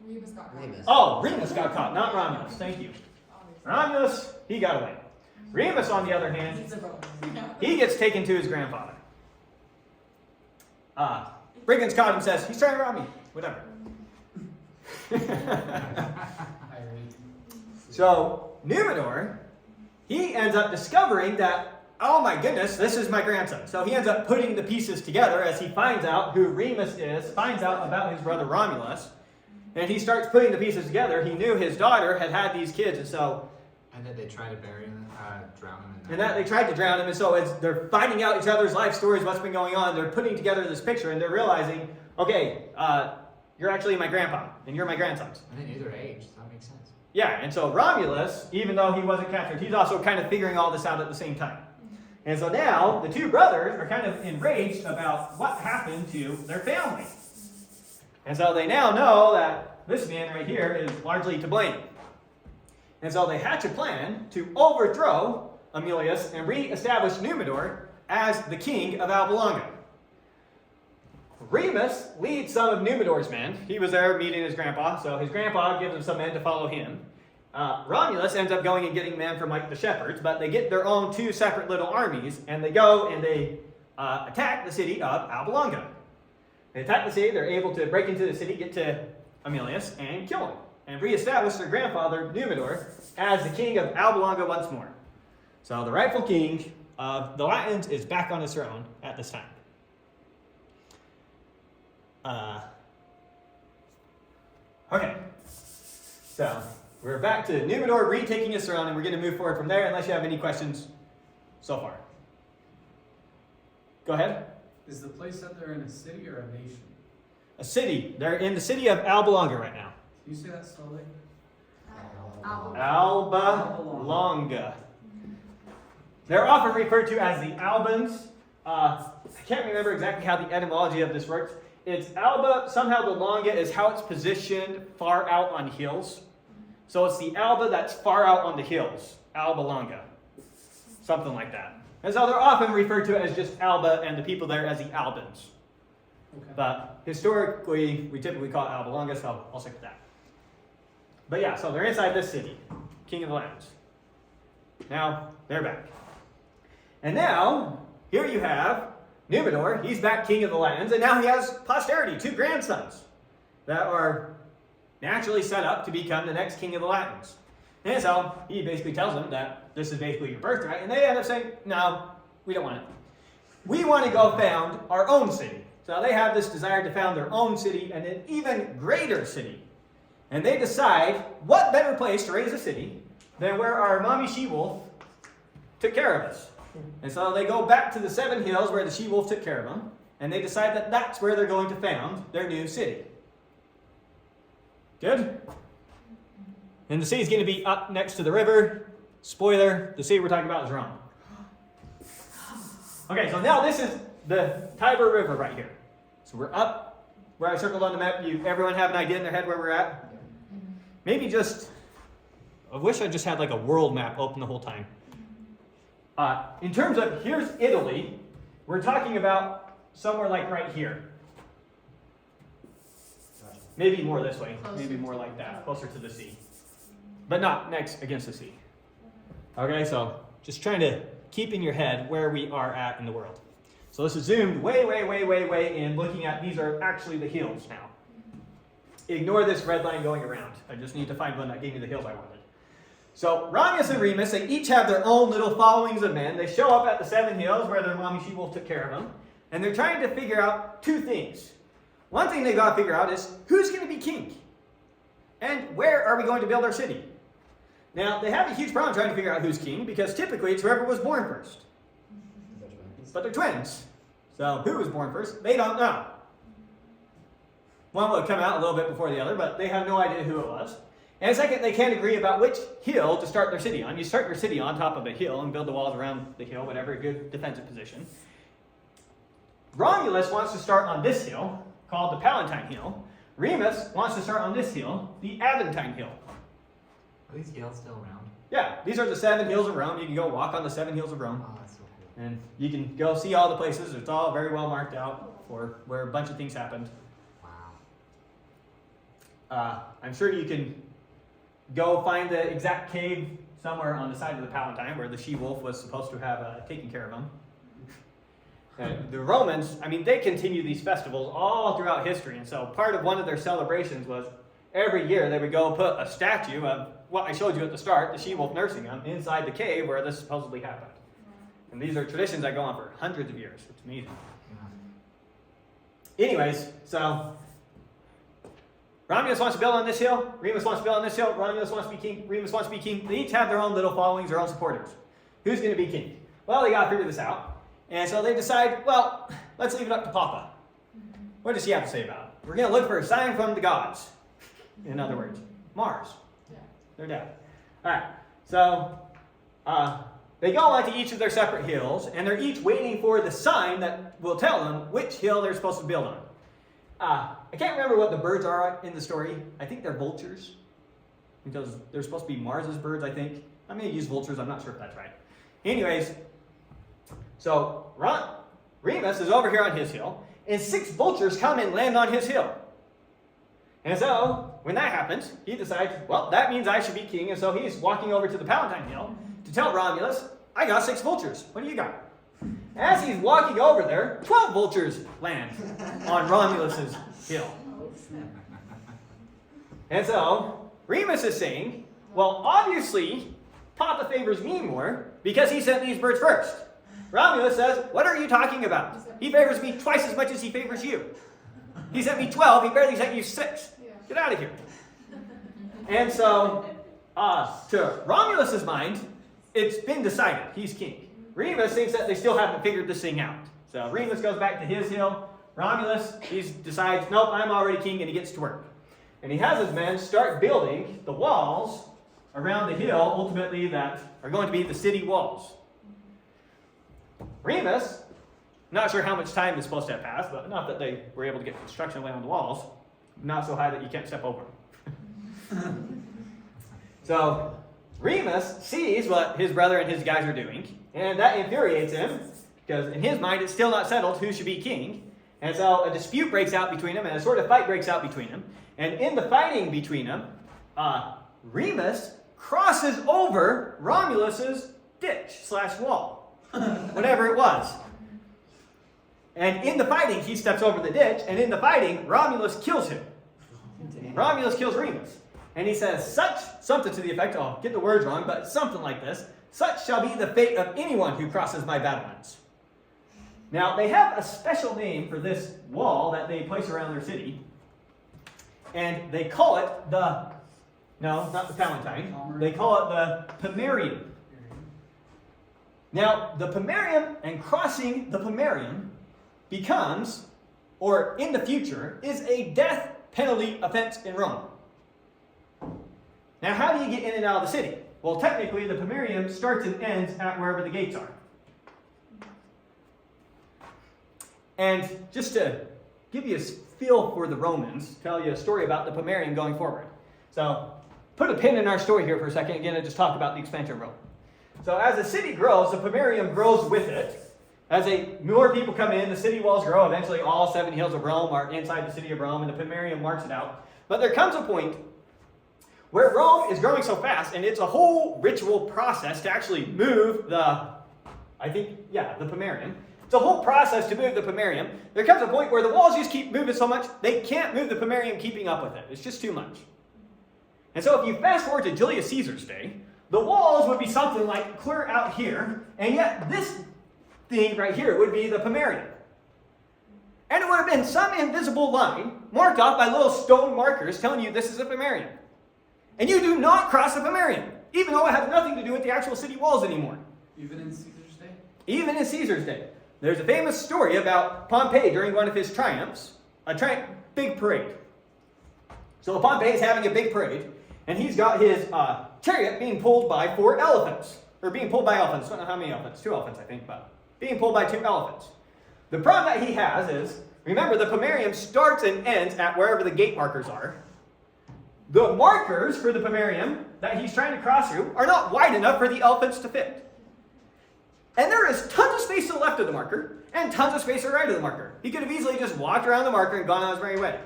Remus got caught. Remus. Oh, Remus got caught, not Romulus. Thank you. Obviously. Romulus, he got away. Remus, on the other hand, he gets taken to his grandfather. Brigands caught him and says, he's trying to rob me. Whatever. So Numenor, he ends up discovering that, oh my goodness, this is my grandson. So he ends up putting the pieces together as he finds out who Remus is, finds out about his brother Romulus, and he starts putting the pieces together. He knew his daughter had these kids, and so... And then they try to bury him, drown him in And that they tried to drown him, and so as they're finding out each other's life stories, what's been going on, they're putting together this picture, and they're realizing, okay, you're actually my grandpa, and you're my grandsons. And they knew their age, so that makes sense. Yeah, and so Romulus, even though he wasn't captured, he's also kind of figuring all this out at the same time. And so now, the two brothers are kind of enraged about what happened to their family. And so they now know that this man right here is largely to blame. And so they hatch a plan to overthrow Aemilius and re-establish Numenor as the king of Babylonia. Remus leads some of Numenor's men. He was there meeting his grandpa, so his grandpa gives him some men to follow him. Romulus ends up going and getting men from like the shepherds, but they get their own two separate little armies, and they go and they attack the city of Babylonia. They attack the city, they're able to break into the city, get to Aemilius, and kill him, and reestablish their grandfather, Numenor, as the king of Babylonia once more. So the rightful king of the Latins is back on his throne at this time. Okay, so we're back to Numenor retaking his throne, and we're going to move forward from there unless you have any questions so far. Go ahead. Is the place that they're in a city or a nation? A city. They're in the city of Babylonia right now. Can you say that slowly? Babylonia. They're often referred to as the Albans. I can't remember exactly how the etymology of this works. It's Alba, somehow the Longa is how it's positioned far out on hills. So it's the Alba that's far out on the hills. Alba Longa. Something like that. And so they're often referred to as just Alba and the people there as the Albans. Okay. But historically, we typically call it Alba Longa, so I'll stick with that. But yeah, so they're inside this city. King of the Lands. Now, they're back. And now, here you have Numenor, he's back king of the lands, and now he has posterity, two grandsons that are naturally set up to become the next king of the Latins. And so he basically tells them that this is basically your birthright, and they end up saying, no, we don't want it. We want to go found our own city. So they have this desire to found their own city and an even greater city. And they decide what better place to raise a city than where our mommy she-wolf took care of us. And so they go back to the 7 hills where the she-wolf took care of them, and they decide that that's where they're going to found their new city. Good? And the city's going to be up next to the river. Spoiler, the city we're talking about is Rome. Okay, so now this is the Tiber River right here. So we're up where I circled on the map. Everyone have an idea in their head where we're at? Maybe just, I wish I just had like a world map open the whole time. In terms of, here's Italy. We're talking about somewhere like right here. Maybe more this way. Maybe more like that, closer to the sea. But not next against the sea. Okay, so just trying to keep in your head where we are at in the world. So this is zoomed way, way, way, way, way in, looking at, these are actually the hills now. Ignore this red line going around. I just need to find one that gave me the hills I wanted. So Romulus and Remus, they each have their own little followings of men. They show up at the 7 hills where their mommy she-wolf took care of them. And they're trying to figure out 2 things. One thing they got to figure out is, who's going to be king? And where are we going to build our city? Now, they have a huge problem trying to figure out who's king, because typically it's whoever was born first. But they're twins. So who was born first? They don't know. One will come out a little bit before the other, but they have no idea who it was. And second, they can't agree about which hill to start their city on. You start your city on top of a hill and build the walls around the hill, whatever, a good defensive position. Romulus wants to start on this hill, called the Palatine Hill. Remus wants to start on this hill, the Aventine Hill. Are these hills still around? Yeah, these are the 7 hills of Rome. You can go walk on the 7 hills of Rome. Oh, that's so cool. And you can go see all the places. It's all very well marked out for where a bunch of things happened. Wow. I'm sure you can go find the exact cave somewhere on the side of the Palatine where the she-wolf was supposed to have taken care of them. The Romans, I mean, they continue these festivals all throughout history. And so part of one of their celebrations was every year they would go put a statue of what I showed you at the start, the she-wolf nursing him, inside the cave where this supposedly happened. And these are traditions that go on for hundreds of years. It's amazing. Anyways, so Romulus wants to build on this hill, Remus wants to build on this hill, Romulus wants to be king, Remus wants to be king. They each have their own little followings, their own supporters. Who's going to be king? Well, they got to figure this out. And so they decide, well, let's leave it up to Papa. What does he have to say about it? We're going to look for a sign from the gods. In other words, Mars. Yeah. Their dad. All right. So they go on to each of their separate hills, and they're each waiting for the sign that will tell them which hill they're supposed to build on. I can't remember what the birds are in the story. I think they're vultures, because they're supposed to be Mars's birds, I think. I may use vultures. I'm not sure if that's right. Anyways, so Remus is over here on his hill, and 6 vultures come and land on his hill. And so, when that happens, he decides, well, that means I should be king, and so he's walking over to the Palatine Hill to tell Romulus, I got 6 vultures. What do you got? As he's walking over there, 12 vultures land on Romulus's hill. And so, Remus is saying, well, obviously, Papa favors me more because he sent these birds first. Romulus says, what are you talking about? He favors me twice as much as he favors you. He sent me 12, he barely sent you 6. Get out of here. And so, to Romulus's mind, it's been decided. He's king. Remus thinks that they still haven't figured this thing out. So Remus goes back to his hill. Romulus, he decides, nope, I'm already king, and he gets to work. And he has his men start building the walls around the hill, ultimately, that are going to be the city walls. Remus, not sure how much time is supposed to have passed, but enough that they were able to get construction away on the walls. Not so high that you can't step over them. So Remus sees what his brother and his guys are doing, and that infuriates him, because in his mind it's still not settled who should be king. And so a dispute breaks out between them, and a sort of fight breaks out between them. And in the fighting between them, Remus crosses over Romulus's ditch/wall, whatever it was. And in the fighting, he steps over the ditch, and in the fighting, Romulus kills him. Romulus kills Remus. And he says, something to the effect, I'll get the words wrong, but something like this, such shall be the fate of anyone who crosses my battlements. Now, they have a special name for this wall that they place around their city, and they call it no, not the Palatine, they call it the Pomerium. Now, the Pomerium and crossing the Pomerium becomes, or in the future, is a death penalty offense in Rome. Now, how do you get in and out of the city? Well, technically, the Pomerium starts and ends at wherever the gates are. And just to give you a feel for the Romans, tell you a story about the Pomerium going forward. So, put a pin in our story here for a second, again, and just talk about the expansion of Rome. So, as the city grows, the Pomerium grows with it. As more people come in, the city walls grow. Eventually, all 7 hills of Rome are inside the city of Rome, and the Pomerium marks it out. But there comes a point where Rome is growing so fast, and it's a whole ritual process to actually move the Pomerium. It's a whole process to move the Pomerium. There comes a point where the walls just keep moving so much, they can't move the Pomerium keeping up with it. It's just too much. And so if you fast forward to Julius Caesar's day, the walls would be something like clear out here, and yet this thing right here would be the Pomerium. And it would have been some invisible line marked off by little stone markers telling you this is a Pomerium. And you do not cross the Pomerium, even though it has nothing to do with the actual city walls anymore. Even in Caesar's day? Even in Caesar's day. There's a famous story about Pompey during one of his triumphs, big parade. So Pompey is having a big parade, and he's got his chariot being pulled by 4 elephants. Or being pulled by elephants. I don't know how many elephants. 2 elephants, I think, but being pulled by 2 elephants. The problem that he has is, remember, the Pomerium starts and ends at wherever the gate markers are. The markers for the Pomerium that he's trying to cross through are not wide enough for the elephants to fit. And there is tons of space to the left of the marker, and tons of space to the right of the marker. He could have easily just walked around the marker and gone on his merry way.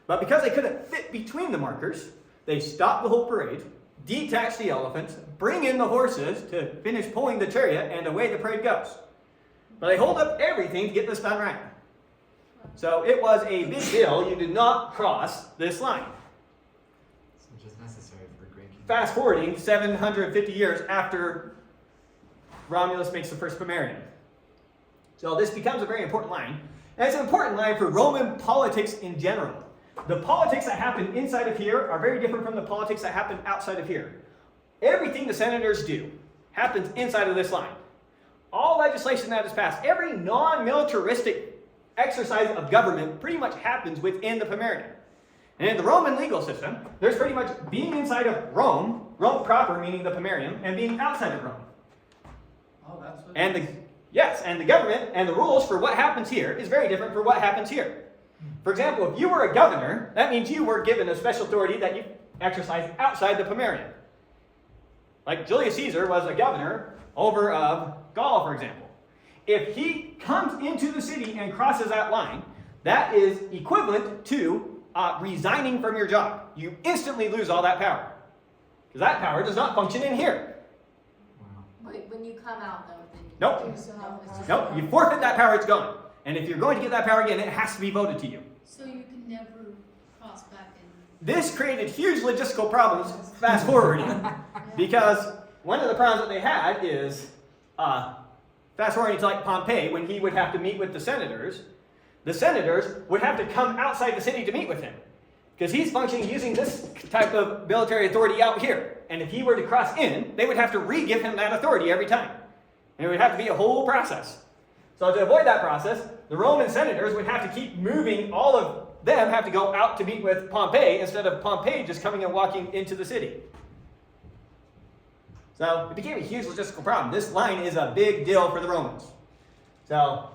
But because they couldn't fit between the markers, they stopped the whole parade, detach the elephants, bring in the horses to finish pulling the chariot, and away the parade goes. But they hold up everything to get this done right. So it was a big deal. You did not cross this line. Just necessary for a great king. Fast forwarding 750 years after Romulus makes the first Pomerium. So this becomes a very important line. And it's an important line for Roman politics in general. The politics that happen inside of here are very different from the politics that happen outside of here. Everything the senators do happens inside of this line. All legislation that is passed, every non-militaristic exercise of government pretty much happens within the Pomerium. And in the Roman legal system, there's pretty much being inside of Rome, Rome proper meaning the Pomerium, and being outside of Rome. Oh, that's what. And the government and the rules for what happens here is very different for what happens here. For example, if you were a governor, that means you were given a special authority that you exercised outside the Pomerium. Like Julius Caesar was a governor over of Gaul, for example. If he comes into the city and crosses that line, that is equivalent to resigning from your job. You instantly lose all that power. Because that power does not function in here. Wow. Wait, when you come out though, then you Nope. You still have No, it's just- Nope, you forfeit that power, it's gone. And if you're going to get that power again, it has to be voted to you. So you can never cross back in. This created huge logistical problems, fast forwarding, because one of the problems that they had is, fast forwarding to like Pompey, when he would have to meet with the senators would have to come outside the city to meet with him. Because he's functioning using this type of military authority out here. And if he were to cross in, they would have to re-give him that authority every time. And it would have to be a whole process. So to avoid that process, the Roman senators would have to keep moving, all of them have to go out to meet with Pompey instead of Pompey just coming and walking into the city. So it became a huge logistical problem. This line is a big deal for the Romans. So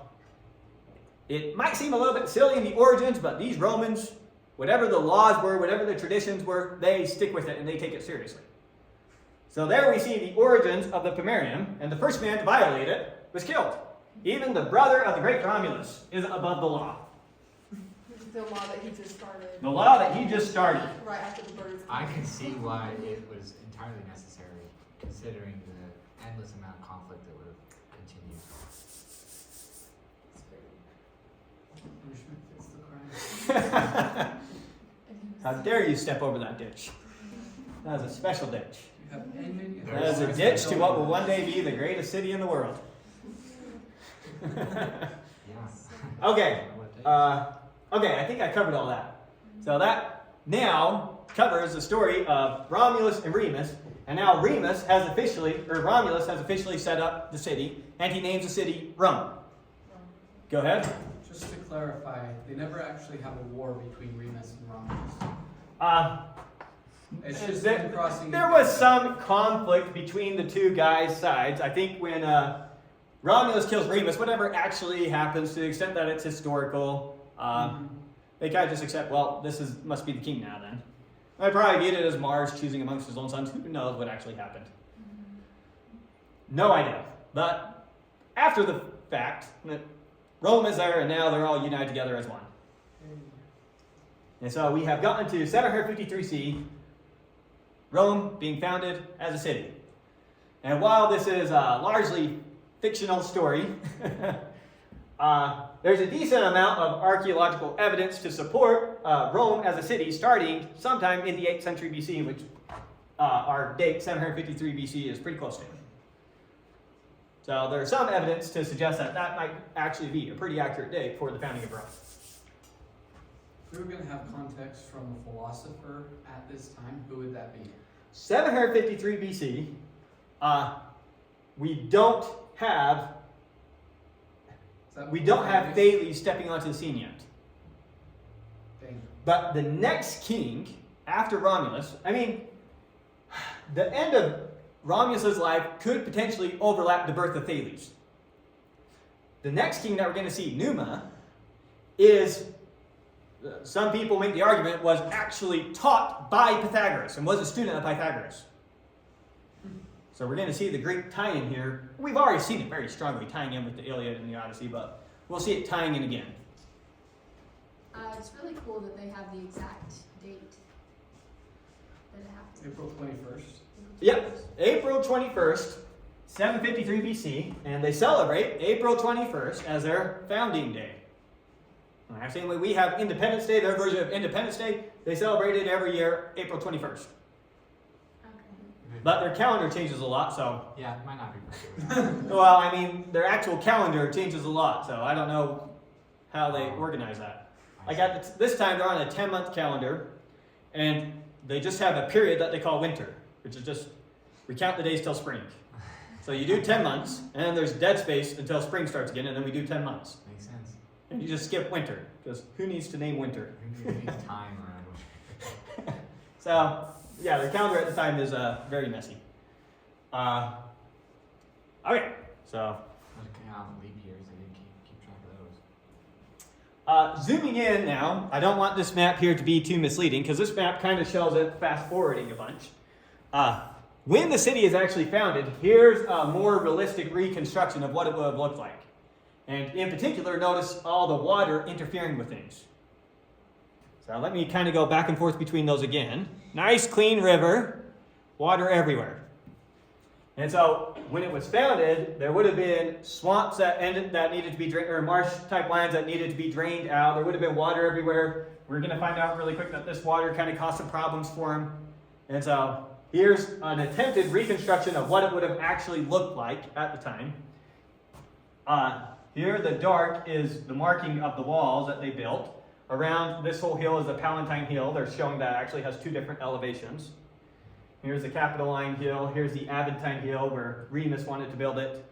it might seem a little bit silly in the origins, but these Romans, whatever the laws were, whatever the traditions were, they stick with it and they take it seriously. So there we see the origins of the Pomerium, and the first man to violate it was killed. Even the brother of the great Romulus is above the law. The law that he just started. The law that he just started. Right after the birds. I can see why it was entirely necessary, considering the endless amount of conflict that would have continued. Punishment fits the crime. How dare you step over that ditch? That is a special ditch. You have enmity. That is a ditch to what will one day be the greatest city in the world. Yeah. Okay, I think I covered all that. So that now covers the story of Romulus and Remus, and now Romulus has officially set up the city, and he names the city Rome. Go ahead. Just to clarify, they never actually have a war between Remus and Romulus. It's just them crossing. There was some conflict between the two guys' sides. I think when Romulus kills Remus, whatever actually happens, to the extent that it's historical, they kind of just accept, well, must be the king now then. I probably viewed it as Mars choosing amongst his own sons. Who knows what actually happened? No idea. But after the fact, Rome is there, and now they're all united together as one. And so we have gotten to 753 CE, Rome being founded as a city. And while this is a largely fictional story, there's a decent amount of archaeological evidence to support Rome as a city starting sometime in the 8th century BC, which our date, 753 BC, is pretty close to. So there's some evidence to suggest that that might actually be a pretty accurate date for the founding of Rome. If we were going to have context from a philosopher at this time, who would that be? 753 BC, we don't have Thales stepping onto the scene yet. Dang. But the next king after Romulus, the end of Romulus's life could potentially overlap the birth of Thales. The next king that we're going to see, Numa, is, some people make the argument, was actually taught by Pythagoras and was a student of Pythagoras. So we're going to see the Greek tie-in here. We've already seen it very strongly tying in with the Iliad and the Odyssey, but we'll see it tying in again. It's really cool that they have the exact date that it happened. April 21st. Yep, April 21st, 753 BC, and they celebrate April 21st as their founding day. Same way we have Independence Day, their version of Independence Day, they celebrate it every year, April 21st. But their calendar changes a lot, so. Yeah, it might not be perfect. Well, I mean, their actual calendar changes a lot, so I don't know how they organize that. Like this time, they're on a 10-month calendar, and they just have a period that they call winter, which is just recount the days till spring. So you do 10 months, and then there's dead space until spring starts again, and then we do 10 months. Makes sense. And you just skip winter, because who needs to name winter? Who needs time around? So, yeah, their calendar at the time is very messy. Okay, so Leap years, I didn't keep track of those. zooming in now, I don't want this map here to be too misleading, because this map kind of shows it fast forwarding a bunch. When the city is actually founded, here's a more realistic reconstruction of what it would have looked like. And in particular, notice all the water interfering with things. So let me kind of go back and forth between those again. Nice clean river, water everywhere. And so when it was founded, there would have been swamps that needed to be drained, or marsh type lands that needed to be drained out. There would have been water everywhere. We're going to find out really quick that this water kind of caused some problems for them. And so here's an attempted reconstruction of what it would have actually looked like at the time. Here the dark is the marking of the walls that they built. Around this whole hill is the Palatine Hill. They're showing that it actually has two different elevations. Here's the Capitoline Hill. Here's the Aventine Hill where Remus wanted to build it.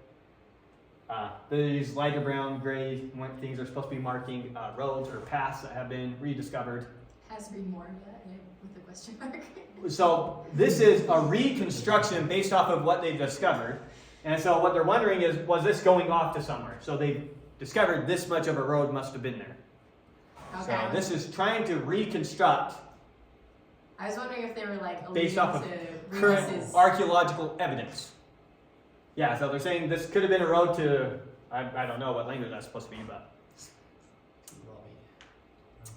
These lighter brown, gray things are supposed to be marking roads or paths that have been rediscovered. Has been more yet with the question mark. So this is a reconstruction based off of what they've discovered. And so what they're wondering is, was this going off to somewhere? So they've discovered this much of a road must have been there. Okay. So this is trying to reconstruct I was wondering if they were like based alluding off of to current Remus's. archaeological evidence. Yeah, so they're saying this could have been a road to, I don't know what language that's supposed to be, but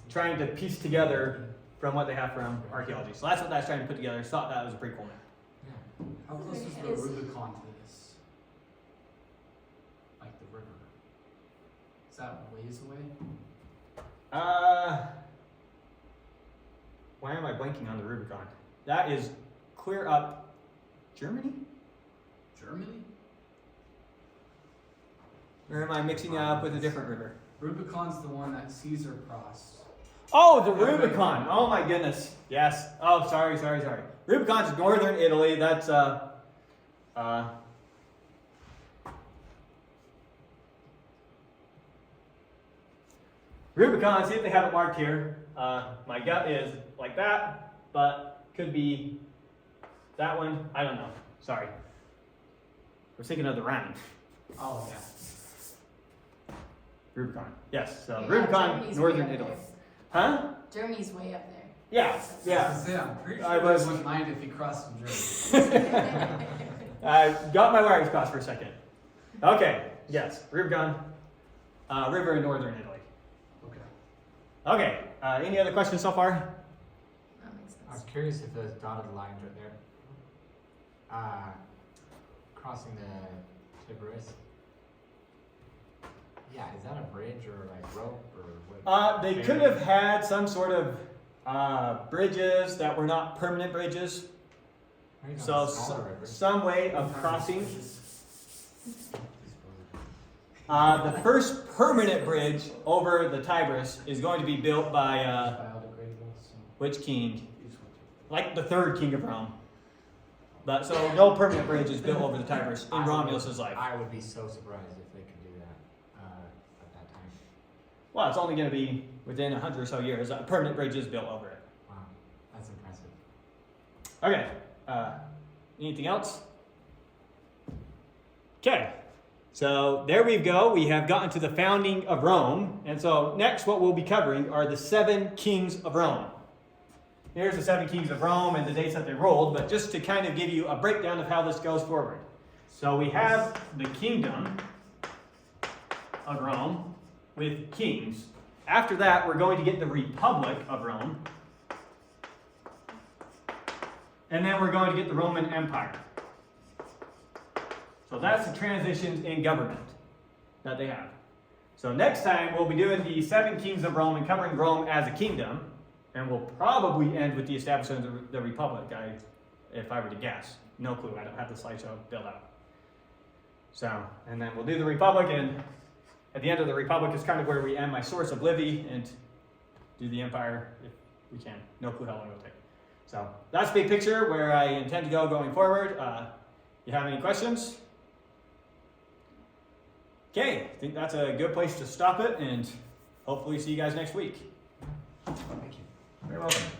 trying to piece together from what they have from archaeology. So that's what that's trying to put together. I thought that was a pretty cool map. Yeah. How close is the Rubicon to this? Like the river? Is that ways away? Why am I blanking on the Rubicon? That is clear up Germany? Germany? Or am I mixing it up with a different river? Rubicon's the one that Caesar crossed. Oh, the Rubicon. Oh my goodness. Yes. Oh, sorry. Rubicon's northern Italy. That's Rubicon, see if they have it marked here. My gut is like that, but could be that one. I don't know. Sorry. We're thinking of the Rhine. Oh, yeah. Rubicon. Yes. So Yeah, Rubicon, Germany's northern way up Italy. there. Huh? Germany's way up there. Yeah. Yeah. I'm pretty I sure was- I wouldn't mind if he crossed from Germany. I got my wires crossed for a second. Okay. Yes. Rubicon. River in northern Italy. Okay. Okay. Any other questions so far? That makes I was sense. curious if those dotted lines right there, crossing the Tiberis. Yeah, is that a bridge or like rope or what? They could have had some sort of bridges that were not permanent bridges. Maybe So on the smaller rivers. some way of crossing. The first permanent bridge over the Tigris is going to be built by Biodegradable, so which king? these will Like the third king of Rome. But so no permanent bridge is built over the Tigris in Romulus's life. I would be so surprised if they could do that at that time. Well, it's only going to be within 100 or so years. A permanent bridge is built over it. Wow, that's impressive. Okay. Anything else? Okay. So there we go. We have gotten to the founding of Rome. And so next what we'll be covering are the 7 kings of Rome. Here's the 7 kings of Rome and the dates that they ruled, but just to kind of give you a breakdown of how this goes forward. So we have the kingdom of Rome with kings. After that, we're going to get the Republic of Rome. And then we're going to get the Roman Empire. So that's the transitions in government that they have. So next time we'll be doing the 7 kings of Rome and covering Rome as a kingdom. And we'll probably end with the establishment of the Republic. if I were to guess. No clue, I don't have the slideshow built out. So, and then we'll do the Republic, and at the end of the Republic is kind of where we end my source of Livy, and do the Empire if we can. No clue how long it'll take. So, that's the big picture where I intend to go going forward. You have any questions? Okay, I think that's a good place to stop it, and hopefully see you guys next week. Thank you. Very welcome.